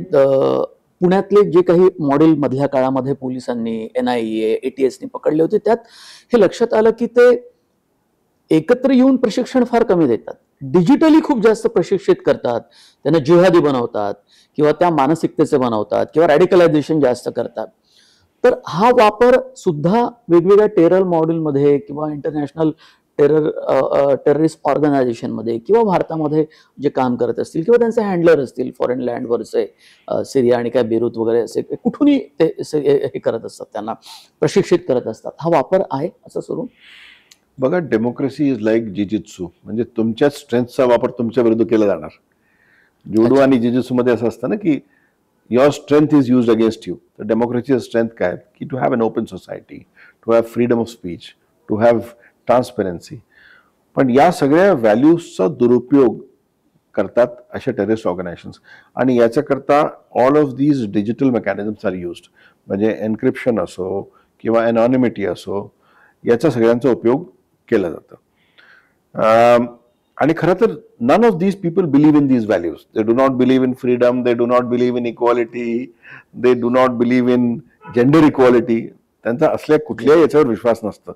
Speaker 2: पुण्यातले जे काही मॉडेल मधल्या काळामध्ये पोलिसांनी, NIA, ATSनी पकडले होते, त्यात हे लक्षात आलं की ते एकत्र येऊन प्रशिक्षण फार कमी देतात, डिजिटली खूप जास्त प्रशिक्षित करतात, त्यांना जिहादी बनवतात किंवा त्या मानसिकतेचे बनवतात किंवा रॅडिकलायझेशन जास्त करतात. तर हा वापर सुद्धा वेगवेगळ्या टेरर मॉड्यूलमध्ये किंवा इंटरनॅशनल टेररिस्ट ऑर्गनायझेशनमध्ये किंवा भारतामध्ये जे काम करत असतील किंवा त्यांचे हँडलर असतील फॉरेन लँडवरचे, सिरिया आणि काय बेरूत वगैरे असे कुठूनही ते हे करत असतात, त्यांना प्रशिक्षित करत असतात. हा वापर आहे असं सुरू?
Speaker 1: बघा, डेमोक्रेसी इज लाईक जिजित्सू, म्हणजे तुमच्या स्ट्रेंथचा वापर तुमच्या विरुद्ध केला जाणार. जुडो आणि जिजित्सू मध्ये असं असतं ना की your strength is used against you. तर डेमोक्रेसीचं स्ट्रेंथ काय की to have an open society, to have freedom of speech, to have transparency. पण या सगळ्या व्हॅल्यूजचा दुरुपयोग करतात अशा टेररिस्ट ऑर्गनायझेशन्स, आणि याच्याकरता all of these digital mechanisms are used. म्हणजे एन्क्रिप्शन असो किंवा एनॉनिमिटी असो, याचा सगळ्यांचा उपयोग केला जातो. आणि खरं तर none of these people believe in these values. They do not believe in freedom, they do not believe in equality, they do not believe in gender equality. त्यांचा असल्या कुठल्याही याच्यावर विश्वास नसतं.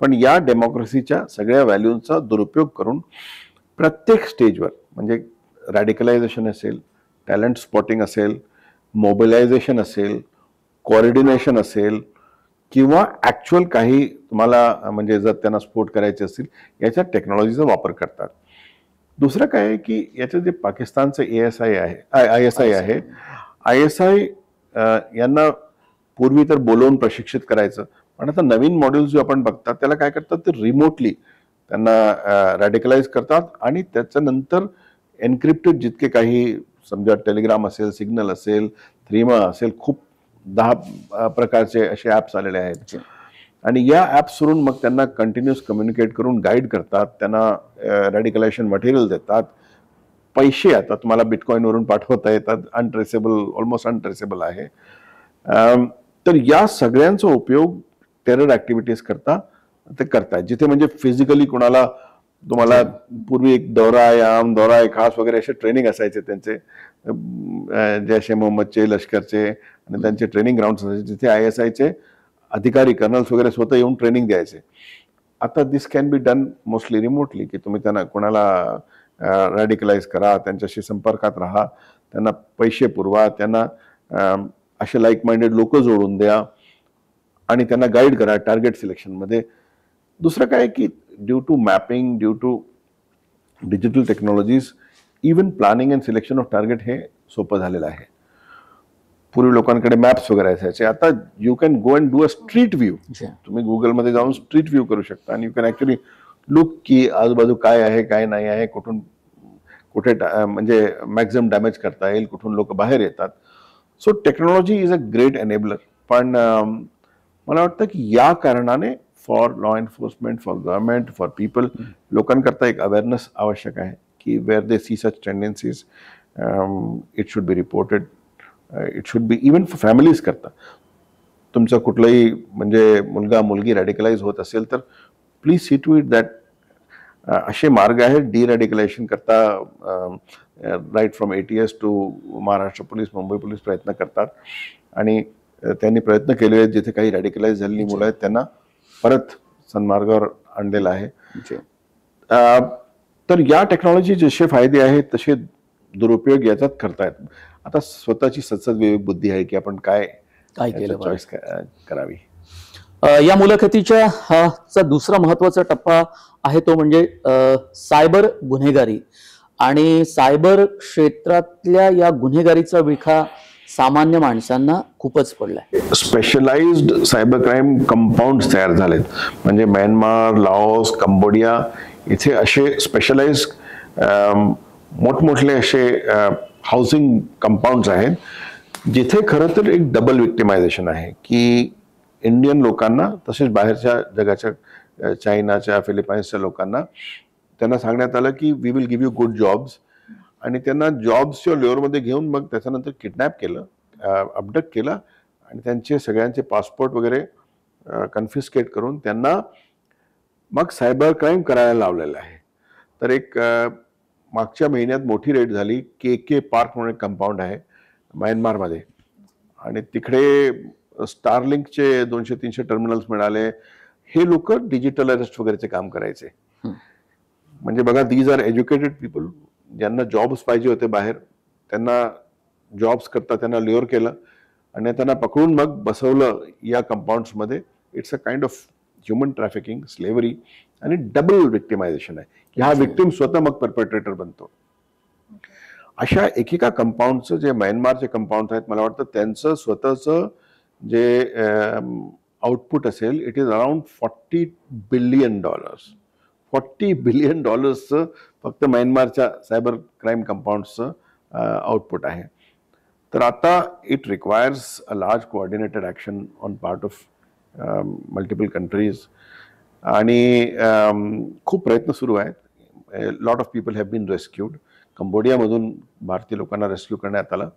Speaker 1: पण या डेमोक्रेसीच्या सगळ्या व्हॅल्यूजचा दुरुपयोग करून प्रत्येक स्टेजवर, म्हणजे रॅडिकलायझेशन असेल, टॅलेंट स्पॉटिंग असेल, मोबिलायझेशन असेल, कोऑर्डिनेशन असेल किंवा ॲक्च्युअल काही तुम्हाला म्हणजे जर त्यांना स्फोट करायचे असतील, याच्या टेक्नॉलॉजीचा वापर करतात. दुसरं काय आहे की याचं जे पाकिस्तानचं ISI आहे, ISI यांना पूर्वी तर बोलवून प्रशिक्षित करायचं, पण आता नवीन मॉड्यूल्स जे आपण बघतात त्याला काय करतात, ते रिमोटली त्यांना रॅडिकलाइज करतात आणि त्याच्यानंतर एन्क्रिप्टेड जितके काही समजा टेलिग्राम असेल, सिग्नल असेल, थ्रीमा असेल, खूप 10 प्रकारचे असे ॲप्स आलेले आहेत. आणि या ॲप्सवरून मग त्यांना कंटिन्युअस कम्युनिकेट करून गाईड करतात, त्यांना रॅडिकलायझेशन मटेरियल देतात, पैसे आता तुम्हाला बिटकॉईनवरून पाठवता येतात, अनट्रेसेबल, ऑलमोस्ट अनट्रेसेबल आहे. तर या सगळ्यांचा उपयोग टेरर ॲक्टिव्हिटीज करता ते करतायत, जिथे म्हणजे फिजिकली कोणाला तुम्हाला पूर्वी एक दौरा ए खास वगैरे असे ट्रेनिंग असायचे त्यांचे, जैश ए मोहम्मदचे, लष्करचे, आणि त्यांचे ट्रेनिंग ग्राउंड असायचे जिथे ISIचे अधिकारी कर्नल्स वगैरे स्वतः येऊन ट्रेनिंग द्यायचे. आता this can be done mostly remotely, की तुम्ही त्यांना कोणाला रॅडिकलाइज करा, त्यांच्याशी संपर्कात राहा, त्यांना पैसे पुरवा, त्यांना असे लाईक माइंडेड लोक जोडून द्या आणि त्यांना गाईड करा टार्गेट सिलेक्शनमध्ये. दुसरं काय की due to mapping, due to digital technologies, even planning and selection of target हे सोपं झालेलं आहे. पूर्वी लोकांकडे मॅप्स वगैरे असायचे, आता you can go and do a street view. तुम्ही गुगलमध्ये जाऊन स्ट्रीट व्ह्यू करू शकता आणि यू कॅन ॲक्च्युली लुक की आजूबाजू काय आहे काय नाही आहे, कुठून कुठे म्हणजे मॅक्झिमम डॅमेज करता येईल, कुठून लोक बाहेर येतात. So technology is a great enabler. पण मला वाटतं की या कारणाने for law enforcement, for government, for people, लोकांकरता एक अवेअरनेस आवश्यक आहे की where they see such tendencies it should be reported. It should be even for families करता. तुमचं कुठलंही म्हणजे मुलगा मुलगी रॅडिकलाइज होत असेल तर please see to it that असे मार्ग आहेत डिरॅडिकलायझेशन करता. Right from ATS to Maharashtra police, Mumbai police प्रयत्न करतात आणि त्यांनी प्रयत्न केलेले आहेत जिथे काही रॅडिकलाइज झालेली मुलं आहेत त्यांना परत सन्मार्गावर आणलेलं आहे. तर या टेक्नॉलॉजी जसे फायदे आहेत तसे दुरुपयोग याचाच करतायत. आता स्वतःची सद्विवेक बुद्धी आहे की आपण काय केलं चॉईस करावी.
Speaker 2: या मुलाखतीच्या चा दुसरा महत्वाचा टप्पा आहे तो म्हणजे सायबर गुन्हेगारी आणि सायबर क्षेत्रातल्या या गुन्हेगारीचा विळखा सामान्य माणसांना खूपच पडलाय.
Speaker 1: स्पेशलाइज्ड सायबर क्राईम कंपाऊंड तयार झालेत. म्हणजे म्यानमार, लाओस, कंबोडिया इथे असे स्पेशलाइज मोठमोठले असे हाऊसिंग कंपाऊंड्स आहेत जिथे खरं तर एक डबल विक्टिमायझेशन आहे की इंडियन लोकांना तसेच बाहेरच्या जगाच्या चायनाच्या, फिलिपाईन्सच्या लोकांना त्यांना सांगण्यात आलं की we will give you good jobs, आणि त्यांना जॉब्सच्या लेअरमध्ये घेऊन मग त्याच्यानंतर किडनॅप केलं, अबडक्ट केलं आणि त्यांचे सगळ्यांचे पासपोर्ट वगैरे कन्फिस्केट करून त्यांना मग सायबर क्राईम करायला लावलेलं आहे. तर एक मागच्या महिन्यात मोठी रेड झाली. KK पार्क म्हणून एक कंपाऊंड आहे म्यानमारमध्ये आणि तिकडे स्टारलिंकचे 200-300 टर्मिनल्स मिळाले. हे लोक डिजिटल अरेस्ट वगैरेचे काम करायचे. म्हणजे बघा, दीज आर एज्युकेटेड पीपल ज्यांना जॉब्स पाहिजे होते बाहेर, त्यांना जॉब्स करता त्यांना ल्युअर केलं आणि त्यांना पकडून मग बसवलं या कंपाऊंड्समध्ये. It's a kind of human trafficking, slavery आणि डबल विक्टिमायझेशन आहे की हा विक्टिम स्वतः मग परपेट्रेटर बनतो. अशा एकेका कंपाऊंडचं जे म्यानमारचे कंपाऊंड आहेत मला वाटतं त्यांचं स्वतःचं जे आउटपुट असेल it is around $40 billion. $40 billion फक्त म्यानमारच्या सायबर क्राईम कंपाऊंड्सचं आउटपुट आहे. तर आता it requires a large coordinated action on part of multiple countries आणि खूप प्रयत्न सुरू आहेत. Lot of people have been rescued. कंबोडियामधून भारतीय लोकांना रेस्क्यू करण्यात आलं.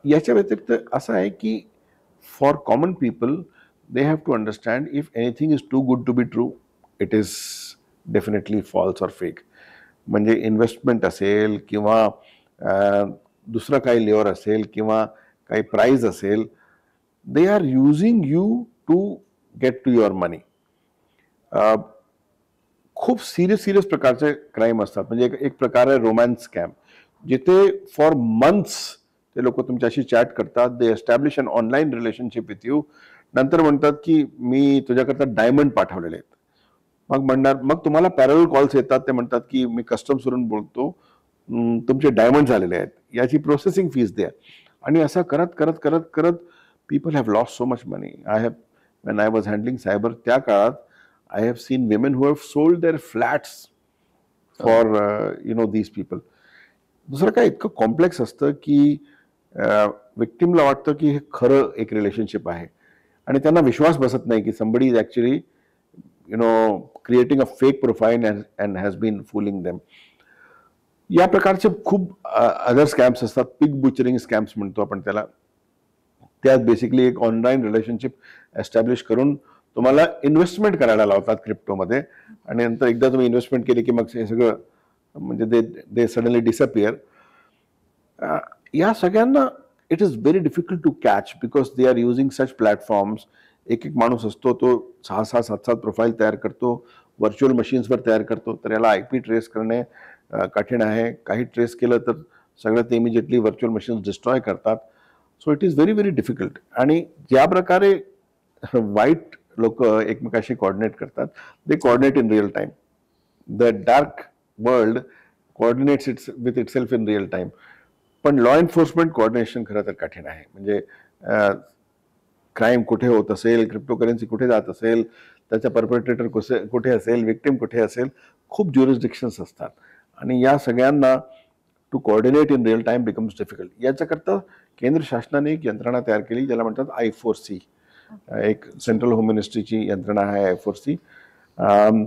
Speaker 1: याच्या व्यतिरिक्त असं आहे की for common people they have to understand if anything is too good to be true it is definitely false or fake. म्हणजे इन्व्हेस्टमेंट असेल किंवा दुसरं काही लेअर असेल किंवा काही प्राईज असेल, they are using you to get to your money. खूप सिरियस प्रकारचे क्राईम असतात. म्हणजे एक प्रकार आहे रोमॅन्स स्कॅम, जिथे फॉर मंथ्स ते लोक तुमच्याशी चॅट करतात. They establish an online relationship with you. नंतर म्हणतात की मी तुझ्याकरता डायमंड पाठवलेले आहेत. मग तुम्हाला पॅरल कॉल्स येतात. ते म्हणतात की मी कस्टम्सवरून बोलतो, तुमचे डायमंड झालेले आहेत, याची प्रोसेसिंग फीस द्या. आणि असं करत करत करत करत people have lost so much money. when I was handling cyber त्या काळात I have seen women who have sold their flats for these people. दुसरं काय इतकं कॉम्प्लेक्स असतं की विक्टिमला वाटतं की हे खरं एक रिलेशनशिप आहे आणि त्यांना विश्वास बसत नाही की somebody is actually creating a fake profile and has been fooling them. या प्रकारचे खूप अदर स्कॅम्स असतात. पिग बुचरिंग स्कॅम्स म्हणतो आपण त्याला. त्यात बेसिकली एक ऑनलाईन रिलेशनशिप एस्टॅब्लिश करून तुम्हाला इन्व्हेस्टमेंट करायला लावतात क्रिप्टोमध्ये आणि नंतर एकदा तुम्ही इन्व्हेस्टमेंट केली की मग हे सगळं म्हणजे दे सडनली डिसअपिअर. या सगळ्यांना it is very difficult to catch because they are using such platforms. एक माणूस असतो तो 6-6, 7-7 प्रोफाईल तयार करतो, व्हर्च्युअल मशीन्सवर तयार करतो. तर याला IP ट्रेस करणे कठीण आहे. काही ट्रेस केलं तर सगळं ते इमिजिएटली व्हर्च्युअल मशीन्स डिस्ट्रॉय करतात. So it is very very difficult. आणि ज्या प्रकारे वाईट लोक एकमेकाशी कोऑर्डिनेट करतात, they coordinate in real time. The dark world coordinates with itself in real time. पण लॉ एन्फोर्समेंट कोऑर्डिनेशन खरं तर कठीण आहे. म्हणजे क्राईम कुठे होत असेल, क्रिप्टोकरन्सी कुठे जात असेल, त्याचा परपेट्रेटर कुठे असेल, विक्टिम कुठे असेल, खूप ज्युरिस्डिक्शन्स असतात आणि या सगळ्यांना to coordinate in real time becomes difficult. याच्याकरता केंद्र शासनाने एक यंत्रणा तयार केली ज्याला म्हणतात I4C. एक सेंट्रल होम मिनिस्ट्रीची यंत्रणा आहे I4C.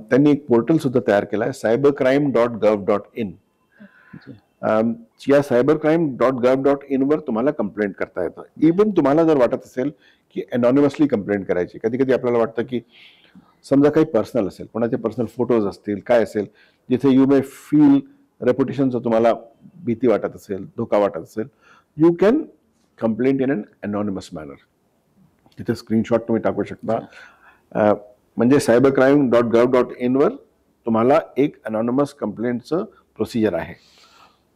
Speaker 1: त्यांनी एक पोर्टल सुद्धा तयार केला आहे cybercrime.gov.in. या cybercrime.gov.in वर तुम्हाला कंप्लेंट करता येतं. इव्हन तुम्हाला जर वाटत असेल की अनॉनिमसली कंप्लेंट करायची, कधी कधी आपल्याला वाटतं की समजा काही पर्सनल असेल, कोणाचे पर्सनल फोटोज असतील, काय असेल, जिथे यू मे फील रेप्युटेशनचं तुम्हाला भीती वाटत असेल, धोका वाटत असेल, you can complaint in an anonymous manner. तिथे स्क्रीनशॉट तुम्ही टाकू शकता. म्हणजे cybercrime.gov.in वर तुम्हाला एक अनॉनिमस कंप्लेंटचं प्रोसिजर आहे.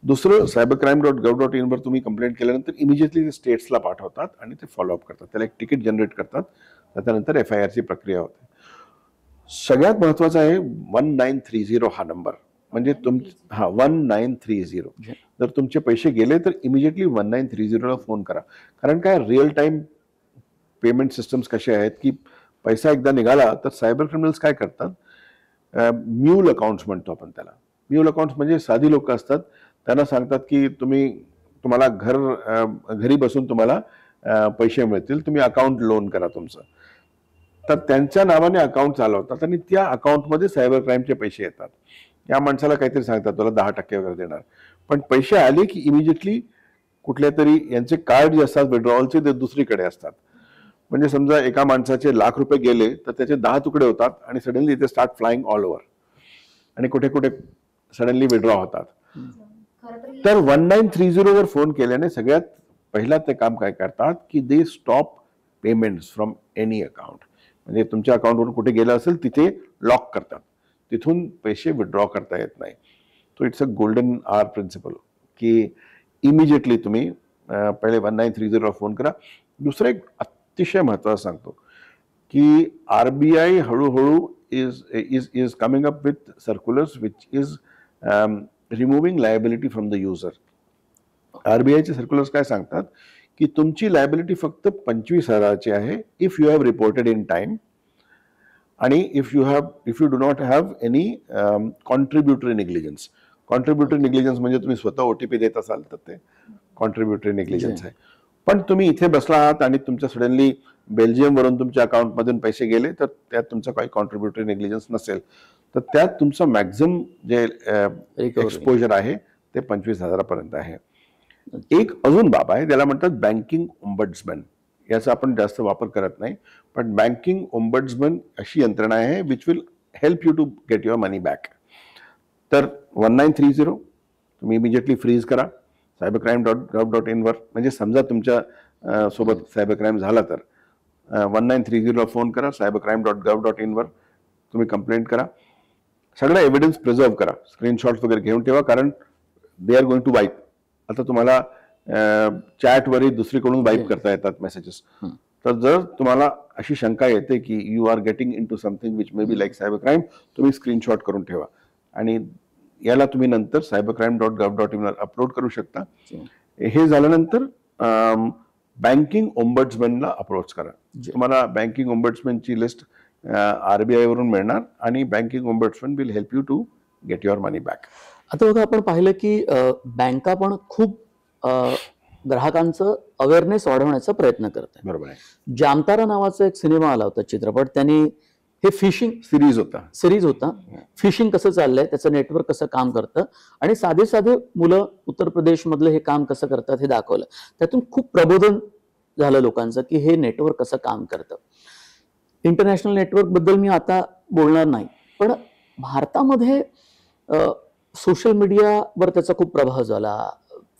Speaker 1: दुसरं cybercrime.gov.in वर तुम्ही कंप्लेंट केल्यानंतर इमिजिएटली ते स्टेट्सला पाठवतात आणि ते फॉलोअप करतात. त्याला एक तिकीट जनरेट करतात. त्याच्यानंतर FIR ची प्रक्रिया होते. सगळ्यात महत्वाचा आहे 1930 हा नंबर. म्हणजे 1930. जर तुमचे पैसे गेले तर इमिजिएटली 1930ला फोन करा. कारण काय रिअल टाइम पेमेंट सिस्टम्स कसे आहेत की पैसा एकदा निघाला तर सायबर क्रिमिनल्स काय करतात, म्यूल अकाउंट्स म्हणतो आपण त्याला. म्यूल अकाउंट्स म्हणजे साधी लोक असतात, त्यांना सांगतात की तुम्हाला घरी बसून तुम्हाला पैसे मिळतील, तुम्ही अकाउंट लोन करा तुमचं. तर त्यांच्या नावाने अकाउंट चालवतात आणि त्या अकाउंटमध्ये सायबर क्राईमचे पैसे येतात. या माणसाला काहीतरी सांगतात तुला 10% वगैरे देणार, पण पैसे आले की इमिजिएटली कुठल्या तरी यांचे कार्ड जे असतात विड्रॉवलचे ते दुसरीकडे असतात. म्हणजे समजा एका माणसाचे ₹1,00,000 गेले तर त्याचे 10 तुकडे होतात आणि सडनली ते स्टार्ट फ्लाइंग ऑल ओव्हर आणि कुठे कुठे सडनली विड्रॉ होतात. तर 1930 वर फोन केल्याने सगळ्यात पहिला ते काम काय करतात की they stop payments from any account. म्हणजे तुमच्या अकाउंटवरून कुठे गेलं असेल तिथे लॉक करतात, तिथून पैसे विड्रॉ करता येत नाही. तो it's a golden hour principle की इमिजिएटली तुम्ही पहिले 1930 वर फोन करा. दुसरं एक अतिशय महत्त्वाचं सांगतो की RBI हळूहळू is coming up with circulars which is removing liability from the user. RBIचे सर्क्युलर्स काय सांगतात की तुमची लायबिलिटी फक्त 25,000ची आहे if you have reported in time आणि if you do not have any contributory negligence. Contributory negligence म्हणजे तुम्ही स्वतः OTP देत असाल तर ते कॉन्ट्रीब्युटरी नेग्लिजन्स आहे. पण तुम्ही इथे बसला आहात आणि तुमच्या सडनली बेल्जियमवरून तुमच्या अकाउंटमधून पैसे गेले तर त्यात तुमचा काही कॉन्ट्रीब्युटरी नेग्लिजन्स नसेल तर त्यात तुमचं मॅक्झिमम जे एक्सपोजर आहे ते 25,000 पर्यंत आहे. एक अजून बाब आहे त्याला म्हणतात बँकिंग ओम्बड्समन. याचा आपण जास्त वापर करत नाही, पण बँकिंग ओम्बड्समन अशी यंत्रणा आहे which will help you to get your money back. तर 1930 तुम्ही इमिजिएटली फ्रीज करा cybercrime.gov.in वर. म्हणजे समजा तुमच्या सोबत सायबर क्राईम झाला तर 1930 ला फोन करा. cybercrime.gov.in वर तुम्ही कंप्लेंट करा. सगळा एव्हिडन्स प्रिझर्व्ह करा, स्क्रीनशॉट्स वगैरे घेऊन ठेवा, कारण they are going to wipe. आता तुम्हाला चॅटवरही दुसरीकडून वाईप करता येतात मेसेजेस. तर जर तुम्हाला अशी शंका येते की you are getting into something which may be like cyber crime, तुम्ही स्क्रीनशॉट करून ठेवा आणि याला तुम्ही नंतर cybercrime.gov.in वर अपलोड करू शकता. हे झाल्यानंतर बँकिंग ओम्बड्समनला अप्रोच करा. तुम्हाला बँकिंग ओम्बड्समनची लिस्ट RBI वरून मिळणार आणि banking ombudsman will help you to get your money back.
Speaker 2: आता बघा आपण पाहिलं की बँका पण खूप ग्राहकांचं अवेअरनेस वाढवण्याचा प्रयत्न करत आहे.
Speaker 1: बरोबर आहे.
Speaker 2: जामतारा नावाचा एक सिनेमा आला होता, चित्रपट. त्यांनी हे फिशिंग सिरीज होता. फिशिंग कसं चाललंय, त्याचं नेटवर्क कसं काम करतं आणि साधे साधे मुलं उत्तर प्रदेशमधलं हे काम कसं करतात हे दाखवलं. त्यातून खूप प्रबोधन झालं लोकांचं की हे नेटवर्क कसं काम करतं. इंटरनॅशनल नेटवर्क बद्दल मी आता बोलणार नाही, पण भारतामध्ये सोशल मीडियावर त्याचा खूप प्रभाव झाला.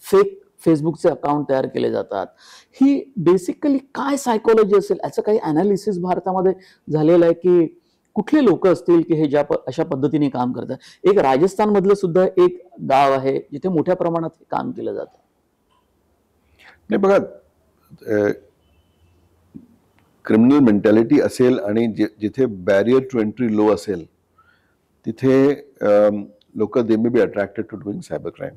Speaker 2: फेक फेसबुकचे अकाउंट तयार केले जातात. ही बेसिकली काय सायकोलॉजी असेल, याचं काही अनालिसिस भारतामध्ये झालेलं आहे की कुठले लोक असतील की हे अशा पद्धतीने काम करतात. एक राजस्थान मधलं सुद्धा एक गाव आहे जिथे मोठ्या प्रमाणात हे काम केलं जातं.
Speaker 1: नाही बघा, क्रिमिनल मेंटॅलिटी असेल आणि जिथे बॅरियर टू एंट्री लो असेल तिथे लोक they may be attracted to doing cyber crime.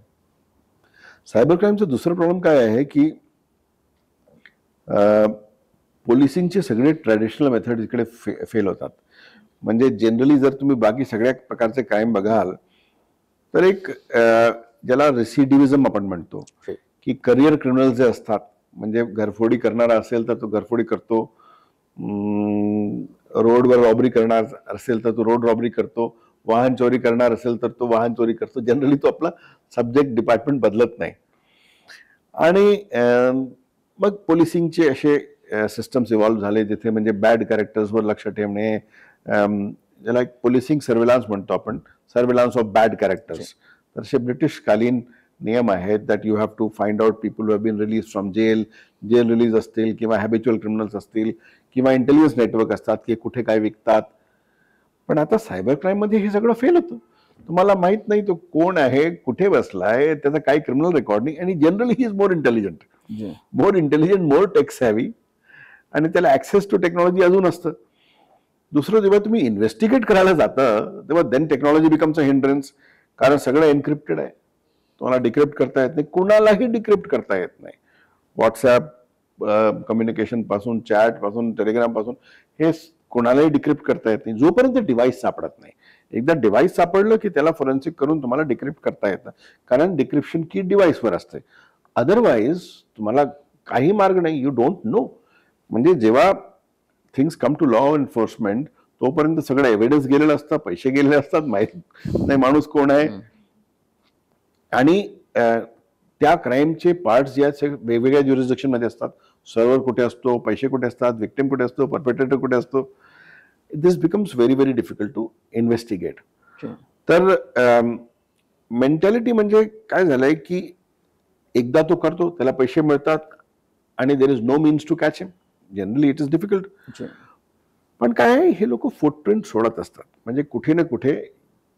Speaker 1: Cyber क्राईमचं दुसरं प्रॉब्लेम काय आहे की पोलिसिंगचे सगळे ट्रॅडिशनल मेथड इकडे फेल होतात. म्हणजे जनरली जर तुम्ही बाकी सगळ्या प्रकारचे क्राईम बघाल तर एक ज्याला रेसिडिव्हिजम आपण म्हणतो की करिअर क्रिमिनल जे असतात, म्हणजे घरफोडी करणारा असेल तर तो घरफोडी करतो, रोडवर रॉबरी करणार असेल तर तो रोड रॉबरी करतो, वाहन चोरी करणार असेल तर तो वाहन चोरी करतो. जनरली तो आपला सब्जेक्ट डिपार्टमेंट बदलत नाही. आणि मग पोलिसिंगचे असे सिस्टम्स इव्हॉल्व्ह झाले जिथे म्हणजे बॅड कॅरेक्टर्सवर लक्ष ठेवणे, ज्याला एक पोलिसिंग सर्वेलन्स म्हणतो आपण, सर्वेलन्स ऑफ बॅड कॅरेक्टर्स. तर असे ब्रिटिशकालीन नियम आहेत that you have to find out people who have been release from jail release असतील किंवा हॅबिच्युअल क्रिमिनल्स असतील किंवा इंटेलिजन्स नेटवर्क असतात की कुठे काय विकतात. पण आता सायबर क्राईम मध्ये हे सगळं फेल होतं. तुम्हाला माहित नाही तो कोण आहे, कुठे बसलाय, त्याचा काही क्रिमिनल रेकॉर्ड नाही. आणि generally he is more intelligent, more tech savvy, आणि त्याला ऍक्सेस टू टेक्नॉलॉजी अजून असतं. दुसरं, जेव्हा तुम्ही इन्व्हेस्टिगेट करायला जाता तेव्हा then technology becomes a hindrance, कारण सगळं एन्क्रिप्टेड आहे. तुम्हाला डिक्रिप्ट करता येत नाही, कुणालाही डिक्रिप्ट करता येत नाही. व्हॉट्सॲप कम्युनिकेशन पासून, चॅट पासून, टेलिग्राम पासून हे कोणालाही डिक्रिप्ट करता येत नाही जोपर्यंत डिव्हाइस सापडत नाही. एकदा डिव्हाइस सापडलं की त्याला फॉरेन्सिक करून तुम्हाला डिक्रिप्ट करता येतं, कारण डिक्रिप्शन की डिव्हाइसवर असते. अदरवाईज तुम्हाला काही मार्ग नाही, यू डोंट नो. म्हणजे जेव्हा things come to law enforcement तोपर्यंत सगळं एव्हिडन्स गेलेलं असतं, पैसे गेलेले असतात, माहित नाही माणूस कोण आहे. आणि त्या क्राईमचे पार्ट्स जे आहेत वेगवेगळ्या ज्युरिस्डिक्शन मध्ये असतात. सर्व्हर कुठे असतो, पैसे कुठे असतात, विक्टिम कुठे असतो, परपेट्रेटर कुठे असतो. This becomes very very difficult to investigate. तर मेंटॅलिटी म्हणजे काय झालंय की एकदा तो करतो, त्याला पैसे मिळतात आणि there is no means to catch him. Generally it is difficult. पण काय आहे, हे लोक फुटप्रिंट सोडत असतात. म्हणजे कुठे ना कुठे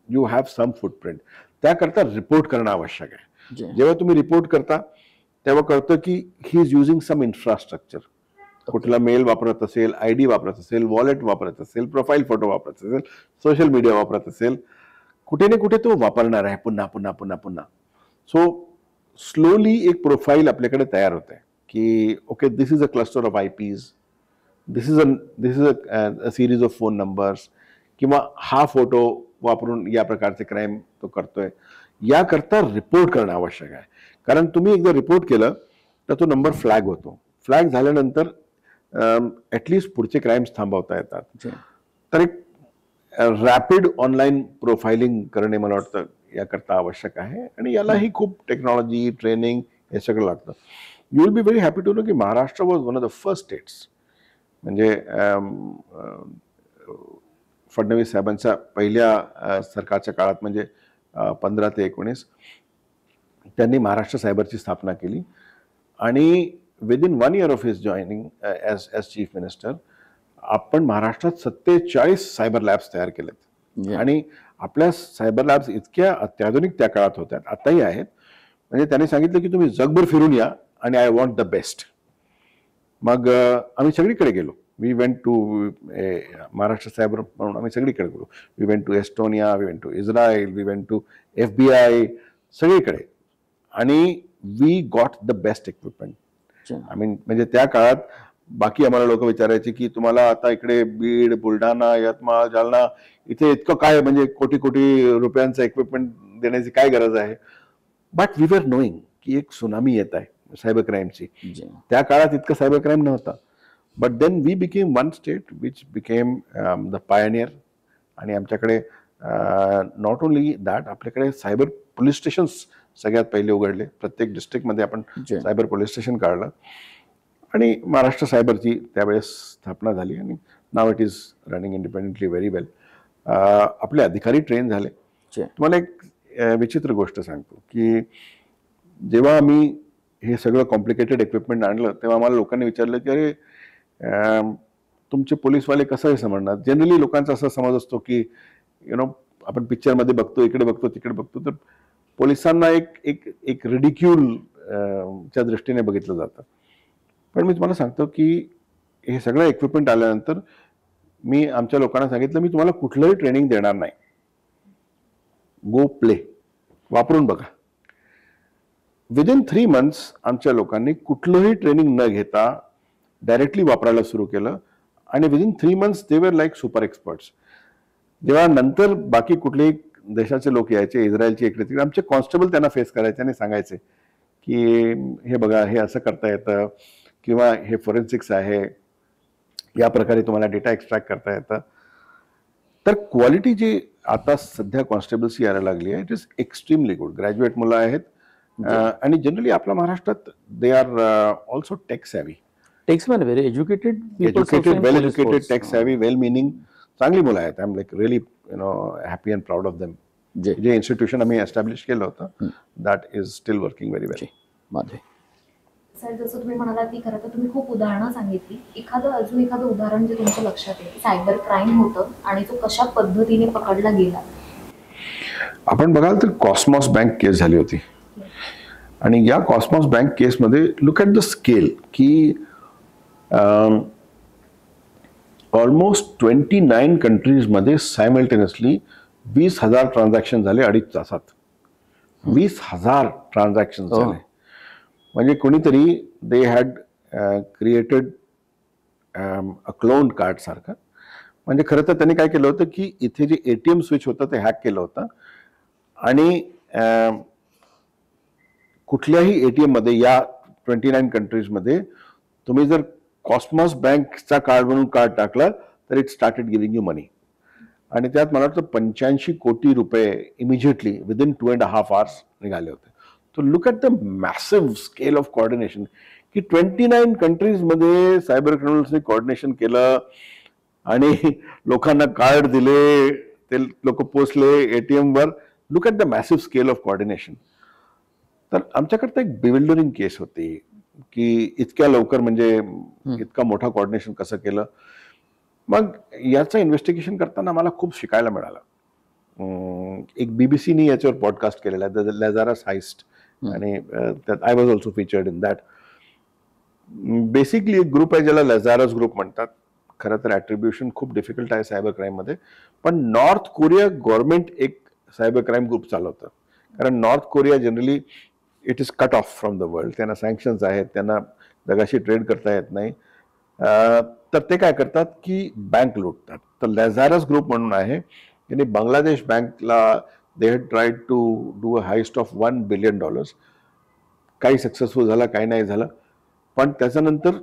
Speaker 1: यू हॅव सम फुटप्रिंट. त्याकरता रिपोर्ट करणं आवश्यक आहे. जेव्हा तुम्ही रिपोर्ट करता तेव्हा कळतं की he is using some infrastructure. कुठला मेल वापरत असेल, आयडी वापरत असेल, वॉलेट वापरत असेल, प्रोफाईल फोटो वापरत असेल, सोशल मीडिया वापरत असेल, कुठे ना कुठे तो वापरणार आहे पुन्हा पुन्हा पुन्हा पुन्हा. सो स्लोली एक प्रोफाईल आपल्याकडे तयार होत आहे की okay, this is a cluster of IPs, this is a series of phone numbers, किंवा हा फोटो वापरून या प्रकारचे क्राईम तो करतोय. याकरता रिपोर्ट करणं आवश्यक आहे. कारण तुम्ही एकदा रिपोर्ट केलं तर तो नंबर फ्लॅग होतो. फ्लॅग झाल्यानंतर ऍटलिस्ट पुढचे क्राईम्स थांबवता येतात. तर एक रॅपिड ऑनलाईन प्रोफाइलिंग करणे मला वाटतं याकरता आवश्यक आहे. आणि यालाही खूप टेक्नॉलॉजी, ट्रेनिंग हे सगळं लागतं. You will be very happy to know की Maharashtra was one of the first states. म्हणजे फडणवीस साहेबांच्या पहिल्या सरकारच्या काळात, म्हणजे 15 ते 19 त्यांनी महाराष्ट्र सायबरची स्थापना केली. आणि within 1 year of his joining as chief minister आपण महाराष्ट्रात 47 सायबर लॅब्स तयार केलेत. आणि आपल्या सायबर लॅब्स इतक्या अत्याधुनिक त्या काळात होत्या, आताही आहेत. म्हणजे त्यांनी सांगितलं की तुम्ही जगभर फिरून या आणि आय वॉन्ट द बेस्ट. मग आम्ही सगळीकडे गेलो. We went to Maharashtra cyber म्हणून आम्ही सगळीकडे गेलो. We went to Estonia, we went to Israel, we went to FBI, सगळीकडे. आणि we got the best equipment. I mean, म्हणजे त्या काळात बाकी आम्हाला लोक विचारायचे की तुम्हाला आता इकडे बीड, बुलढाणा, यवतमाळ, जालना इथे इतकं काय, म्हणजे कोटी कोटी रुपयांचं इक्विपमेंट देण्याची काय गरज आहे. बट वी वर नोईंग की एक सुनामी येत आहे. सायबर क्राईमची.
Speaker 2: जी.
Speaker 1: त्या काळात इतकं सायबर क्राईम नव्हता. But then we became one state which became the pioneer. आणि आमच्याकडे नॉट ओनली दॅट, आपल्याकडे सायबर पोलीस स्टेशन्स सगळ्यात पहिले उघडले. प्रत्येक डिस्ट्रिक्टमध्ये आपण
Speaker 2: जी.
Speaker 1: सायबर पोलीस स्टेशन काढलं आणि महाराष्ट्र सायबरची त्यावेळेस स्थापना झाली आणि नाव it is running independently very well. आपले अधिकारी ट्रेन झाले.
Speaker 2: जी.
Speaker 1: तुम्हाला एक विचित्र गोष्ट सांगतो की जेव्हा आम्ही हे सगळं कॉम्प्लिकेटेड इक्विपमेंट आणलं तेव्हा आम्हाला लोकांनी विचारलं की अरे तुमचे पोलीसवाले कसं हे समजणार. जनरली लोकांचा असा समज असतो की आपण पिक्चरमध्ये बघतो, इकडे बघतो, तिकडे बघतो, तर पोलिसांना एक रिडिक्यूल च्या दृष्टीने बघितलं जातं. पण मी तुम्हाला सांगतो की हे सगळं इक्विपमेंट आल्यानंतर मी आमच्या लोकांना सांगितलं मी तुम्हाला कुठलंही ट्रेनिंग देणार नाही, गो प्ले, वापरून बघा. विदिन 3 months आमच्या लोकांनी कुठलंही ट्रेनिंग न घेता डायरेक्टली वापरायला सुरू केलं आणि विदिन 3 months दे वर लाईक सुपर एक्सपर्ट्स. जेव्हा नंतर बाकी कुठलेही देशाचे लोक यायचे, इस्रायलचे इकडे तिकडे, आमचे कॉन्स्टेबल त्यांना फेस करायचे आणि सांगायचे की हे बघा, हे असं करता येतं किंवा हे फॉरेन्सिक्स आहे, या प्रकारे तुम्हाला डेटा एक्स्ट्रॅक्ट करता येतं. तर क्वालिटी जी आता सध्या कॉन्स्टेबल्सची यायला लागली आहे, it is extremely good. Graduate मुलं आहेत आणि जनरली आपल्या महाराष्ट्रात they are also tech savvy.
Speaker 2: टेक्समॅन very educated,
Speaker 1: well educated, tech savvy, well meaning, चांगली मुलं आहेत. I am like really happy and proud of them. जे इन्स्टिट्यूशन आम्ही एस्टॅब्लिश केलं होतं that is still working very well.
Speaker 2: Madhavi
Speaker 3: sir, जसं तुम्ही म्हणालात की खरं तर तुम्ही खूप उदाहरणं सांगितली. अजून एखादं उदाहरण जे तुमच्या लक्षात आहे, सायबर क्राईम होतं आणि तो कशा पद्धतीने पकडला गेला?
Speaker 1: आपण बघाल तर कॉस्मॉस बँक केस झाली होती आणि या कॉस्मॉस बँक केसमध्ये लुक ॲट द स्केल की ऑलमोस्ट 29 कंट्रीजमध्ये सायमल्टेनियसली 20,000 ट्रान्झॅक्शन झाले 2.5 तासात. 20,000 ट्रान्झॅक्शन झाले. म्हणजे कोणीतरी they had created a clone card सारखं. म्हणजे खरं तर त्यांनी काय केलं होतं की इथे जे ATM स्विच होतं ते हॅक केलं होतं आणि कुठल्याही ATM मध्ये या 29 कंट्रीजमध्ये तुम्ही जर कॉस्मॉस बँकचा कार्ड म्हणून कार्ड टाकलं तर इट स्टार्टेड गिव्हिंग यू मनी. आणि त्यात मला वाटतं 85 कोटी रुपये इमिजिएटली विदिन 2.5 hours निघाले होते. तो look at the massive scale of coordination की 29 कंट्रीजमध्ये सायबर क्रिमिनल्सने कोऑर्डिनेशन केलं आणि लोकांना कार्ड दिले, ते लोक पोचले ATM वर. Look at the massive scale of coordination. तर आमच्याकडे एक बिविल्डरिंग केस होती की इतक्या लवकर म्हणजे इतका मोठा कोऑर्डिनेशन कसं केलं. मग याचं इन्व्हेस्टिगेशन करताना मला खूप शिकायला मिळालं. एक BBCने याच्यावर पॉडकास्ट केलेला आहे, द लॅझारस हाइस्ट, आणि त्यात I was also featured in that. Basically एक ग्रुप आहे ज्याला लॅझारस ग्रुप म्हणतात. खरं तर ॲट्रिब्युशन खूप डिफिकल्ट आहे सायबर क्राईममध्ये, पण नॉर्थ कोरिया गव्हर्नमेंट एक सायबर क्राईम ग्रुप चालवतं. कारण north Korea generally it is cut off from the world. त्यांना सँक्शन्स आहेत, त्यांना जगाशी ट्रेड करता येत नाही. तर ते काय करतात की बँक लुटतात. तर लॅझारस ग्रुप म्हणून आहे, त्यांनी बांगलादेश बँकला they had tried to do a heist of $1 billion. काही सक्सेसफुल झाला, काही नाही झालं. पण त्याच्यानंतर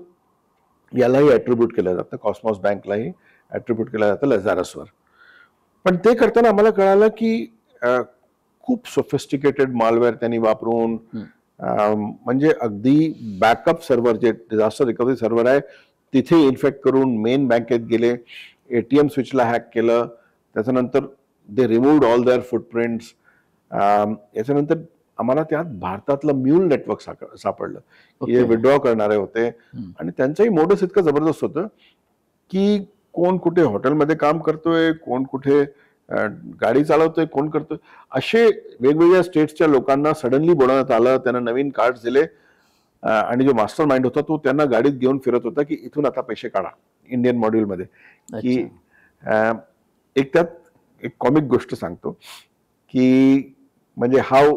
Speaker 1: यालाही ॲट्रिब्यूट केलं जातं, कॉस्मॉस बँकलाही ॲट्रिब्यूट केलं जातं लॅझारसवर. पण ते करताना आम्हाला कळालं की खूप सोफिस्टिकेटेड मालवेअर त्यांनी वापरून, म्हणजे अगदी बॅकअप सर्व्हर जे डिझास्टर रिकव्हरी सर्व्हर आहे तिथे इन्फेक्ट करून मेन बँकेत गेले, ATM स्विचला हॅक केलं. त्याच्यानंतर दे रिमूव्ड ऑल देअर फुटप्रिंट्स. याच्यानंतर आम्हाला त्यात भारतातलं म्यूल नेटवर्क सापडलं की हे विड्रॉ करणारे होते. आणि त्यांचंही मोडस इतकं जबरदस्त होतं की कोण कुठे हॉटेलमध्ये काम करतोय, कोण कुठे गाडी चालवतोय, कोण करतोय, असे वेगवेगळ्या स्टेट्सच्या लोकांना सडनली बोलवण्यात आलं. त्यांना नवीन कार्ड दिले आणि जो मास्टर माइंड होता तो त्यांना गाडीत घेऊन फिरत होता की इथून आता पैसे काढा इंडियन मॉड्यूलमध्ये. की एक त्यात एक कॉमिक गोष्ट सांगतो की म्हणजे हाव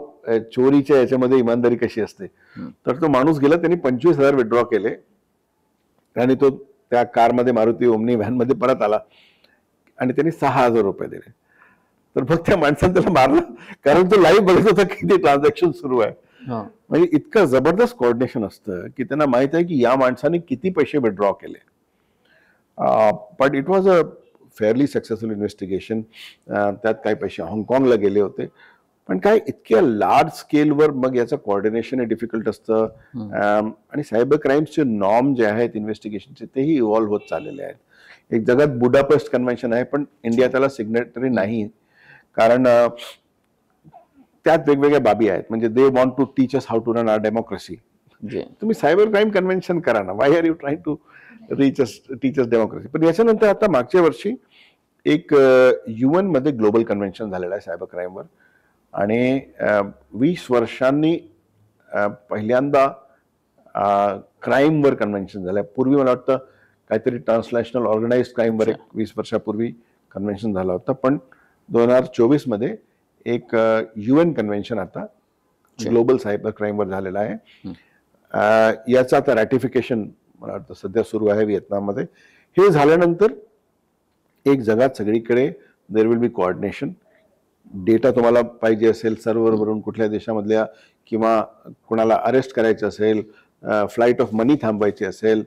Speaker 1: चोरीच्या याच्यामध्ये इमानदारी कशी असते. तर तो माणूस गेला, त्यांनी 25,000 विड्रॉ केले आणि तो त्या कारमध्ये मारुती ओमनी व्हॅनमध्ये परत आला आणि त्यांनी 6,000 रुपये दिले. तर मग त्या माणसाने त्याला मारलं, कारण तो लाईव्ह बघत होता किती ट्रान्झॅक्शन सुरू आहे.
Speaker 2: हा.
Speaker 1: म्हणजे इतकं जबरदस्त कोऑर्डिनेशन असतं की त्यांना माहित आहे की या माणसाने किती पैसे विड्रॉ केले. But it was a fairly successful investigation. त्यात काही पैसे हाँगकाँगला गेले होते, पण काय इतक्या लार्ज स्केलवर मग याचं कोऑर्डिनेशन हे डिफिकल्ट असतं. आणि सायबर क्राईम्सचे नॉर्म जे आहेत इन्व्हेस्टिगेशनचे तेही इव्हॉल्व्ह होत चाललेले आहेत. एक जगात बुडापेस्ट कन्व्हेन्शन आहे, पण इंडिया त्याला सिग्नेटरी नाही, कारण त्यात वेगवेगळ्या बाबी आहेत. म्हणजे they want to teach us how to run our democracy. तुम्ही सायबर क्राईम कन्व्हेन्शन करा ना, why are you trying to teachers democracy. पण याच्यानंतर आता मागच्या वर्षी एक UN मध्ये ग्लोबल कन्व्हेन्शन झालेलं आहे सायबर क्राईमवर, आणि 20 वर्षांनी पहिल्यांदा क्राईमवर कन्व्हेन्शन झालं. पूर्वी मला वाटतं काहीतरी ट्रान्सनॅशनल ऑर्गनाइज्ड क्राईमवर एक 20 वर्षापूर्वी कन्व्हेन्शन झालं होतं, पण 2024 मध्ये एक UN कन्व्हेन्शन आता ग्लोबल सायबर क्राईमवर झालेलं आहे. याचं आता रॅटिफिकेशन मला वाटतं सध्या सुरू आहे व्हिएतनाममध्ये. हे झाल्यानंतर एक जगात सगळीकडे there will be coordination. Data तुम्हाला पाहिजे असेल सर्व्हरवरून कुठल्या देशामधल्या, किंवा कोणाला अरेस्ट करायचं असेल, फ्लाईट ऑफ मनी थांबवायची असेल,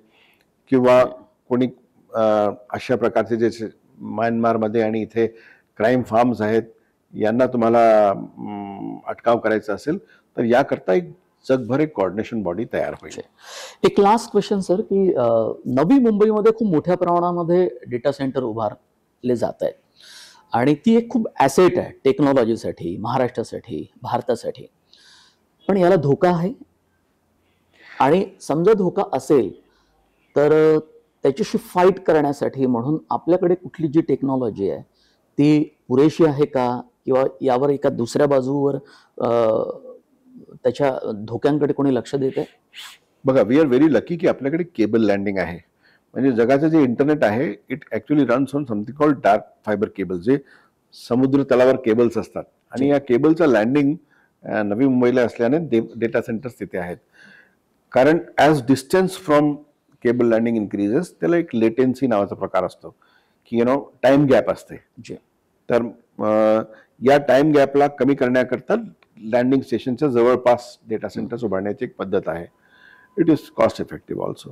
Speaker 1: किंवा कोणी अशा प्रकारचे जे म्यानमारमध्ये आणि इथे क्राईम फार्म्स आहेत यांना तुम्हाला अटकाव करायचा असेल, तर याकरता एक जगभर एक कोऑर्डिनेशन बॉडी तयार होईल.
Speaker 2: एक लास्ट क्वेश्चन सर, की नवी मुंबईमध्ये खूप मोठ्या प्रमाणामध्ये डेटा सेंटर उभारले जात आहेत, आणि ती एक खूप ॲसेट आहे टेक्नॉलॉजीसाठी, महाराष्ट्रासाठी, भारतासाठी. पण याला धोका आहे, आणि समजा धोका असेल तर त्याच्याशी फाईट करण्यासाठी म्हणून आपल्याकडे कुठली जी टेक्नॉलॉजी आहे ती पुरेशी आहे का, किंवा यावर एका दुसऱ्या बाजूवर त्याच्या धोक्यांकडे कोणी लक्ष देत आहे?
Speaker 1: बघा, वी आर व्हेरी लकी की आपल्याकडे केबल लँडिंग आहे. म्हणजे जगाचं जे इंटरनेट आहे it actually runs on something called dark fibre cable, जे समुद्र तलावर केबल्स असतात, आणि या केबलचं लँडिंग नवी मुंबईला असल्याने डेटा सेंटर्स तिथे आहेत. कारण as distance from cable landing increases, त्याला एक लेटेन्सी नावाचा प्रकार असतो की टाइम गॅप असते. तर या टाइम गॅपला कमी करण्याकरता लँडिंग स्टेशनच्या जवळपास डेटा सेंटर्स उभारण्याची एक पद्धत आहे. It is cost effective also.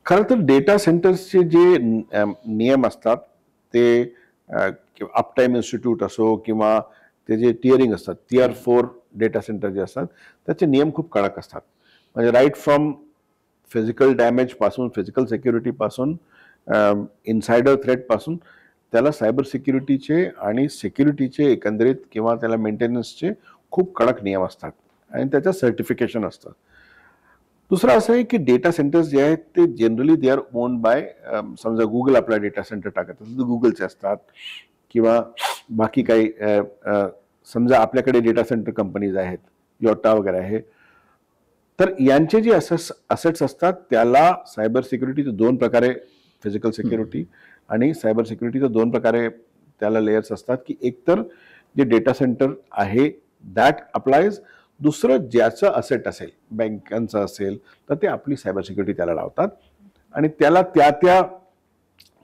Speaker 1: खरं तर डेटा सेंटर्सचे जे नियम असतात ते अपटाईम इन्स्टिट्यूट असो, किंवा ते जे टिअरिंग असतात, Tier 4 डेटा सेंटर जे असतात, त्याचे नियम खूप कडक असतात. म्हणजे राईट फ्रॉम फिजिकल डॅमेज पासून, फिजिकल सिक्युरिटी पासून, इनसायडर थ्रेट पासून, त्याला सायबर सिक्युरिटीचे आणि सिक्युरिटीचे एकंदरीत किंवा त्याला मेंटेनन्सचे खूप कडक नियम असतात, आणि त्याचं सर्टिफिकेशन असतं. दुसरं असं आहे की डेटा सेंटर्स जे आहेत ते generally they are owned by, समजा गुगल आपला डेटा सेंटर टाकत असेल तर गुगलचे असतात, किंवा बाकी काही समजा आपल्याकडे डेटा सेंटर कंपनीज आहेत, योटा वगैरे आहे, तर यांचे जे असेट्स असतात त्याला सायबर सिक्युरिटीचे दोन प्रकारे, फिजिकल सिक्युरिटी आणि सायबर सिक्युरिटीचे दोन प्रकारे त्याला लेयर्स असतात. की एकतर जे डेटा सेंटर आहे दॅट अप्लायज, दुसरं ज्याचं असेट असेल, बँकांचं असेल, तर ते आपली सायबर सिक्युरिटी त्याला लावतात, आणि त्याला त्या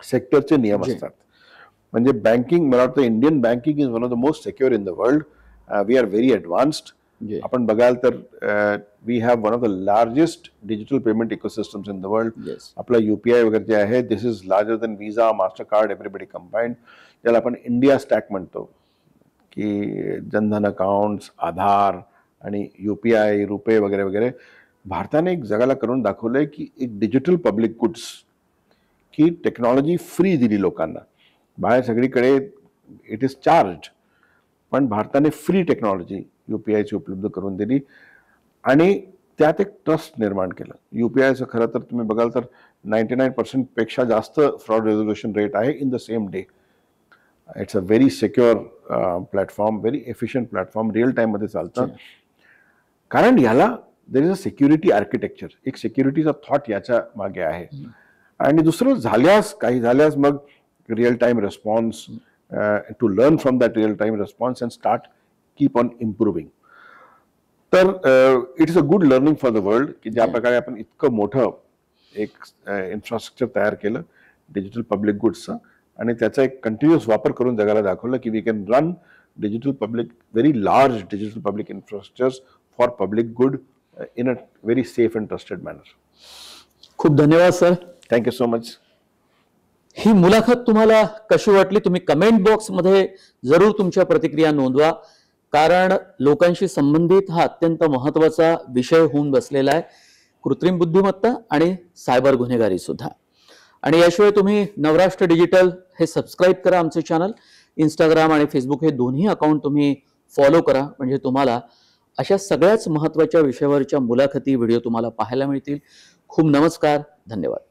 Speaker 1: सेक्टरचे नियम असतात. म्हणजे बँकिंग, मला वाटतं Indian banking is one of the most secure in the world. We are very advanced. आपण बघाल तर we have one of the largest digital payment ecosystems in the world. आपला UPI वगैरे जे आहे, this is larger than Visa, Mastercard, everybody combined. ज्याला आपण India stack म्हणतो, की जनधन अकाउंट्स, आधार आणि UPI, रुपे वगैरे वगैरे. भारताने एक जगाला करून दाखवलंय की एक डिजिटल पब्लिक गुड्स, की टेक्नॉलॉजी फ्री दिली लोकांना. बाहेर सगळीकडे इट इज चार्ज, पण भारताने फ्री टेक्नॉलॉजी UPIची उपलब्ध करून दिली, आणि त्यात एक ट्रस्ट निर्माण केलं. UPIचं खरं तर तुम्ही बघाल तर 99% पेक्षा जास्त फ्रॉड रेझोल्युशन रेट आहे in the same day. It's a very secure platform, very efficient platform, real टाईममध्ये चालतं. कारण याला देर इज अ सिक्युरिटी आर्किटेक्चर, एक सिक्युरिटीचा थॉट याच्या मागे आहे. आणि दुसरं काही झाल्यास मग real time response, to learn from that real time response and start keep on improving. तर it is a good learning for the world की ज्या प्रकारे आपण इतकं मोठं एक इन्फ्रास्ट्रक्चर तयार केलं डिजिटल पब्लिक गुड्सचं, आणि त्याचा एक कंटिन्युअस वापर करून जगाला दाखवलं की we can run digital public, very large digital public infrastructures for public good in a very safe and trusted manner.
Speaker 2: खूप धन्यवाद sir.
Speaker 1: Thank you so much.
Speaker 2: ही मुलाखत तुम्हाला कशी वाटली तुम्ही कमेंट बॉक्समध्ये जरूर तुमच्या प्रतिक्रिया नोंदवा, कारण लोकांशी संबंधित हा अत्यंत महत्त्वाचा विषय होऊन बसलेला आहे, कृत्रिम बुद्धिमत्ता आणि सायबर गुन्हेगारी सुद्धा. आणि याशिवाय तुम्ही नवराष्ट्र डिजिटल हे सबस्क्राईब करा आमचे चॅनल. इंस्टाग्राम आणि फेसबुक हे दोन्ही अकाउंट तुम्ही फॉलो करा, म्हणजे तुम्हाला अशा सगळ्याच महत्त्वाच्या विषयावरच्या मुलाखती व्हिडिओ तुम्हाला पाहायला मिळतील. खूप नमस्कार, धन्यवाद.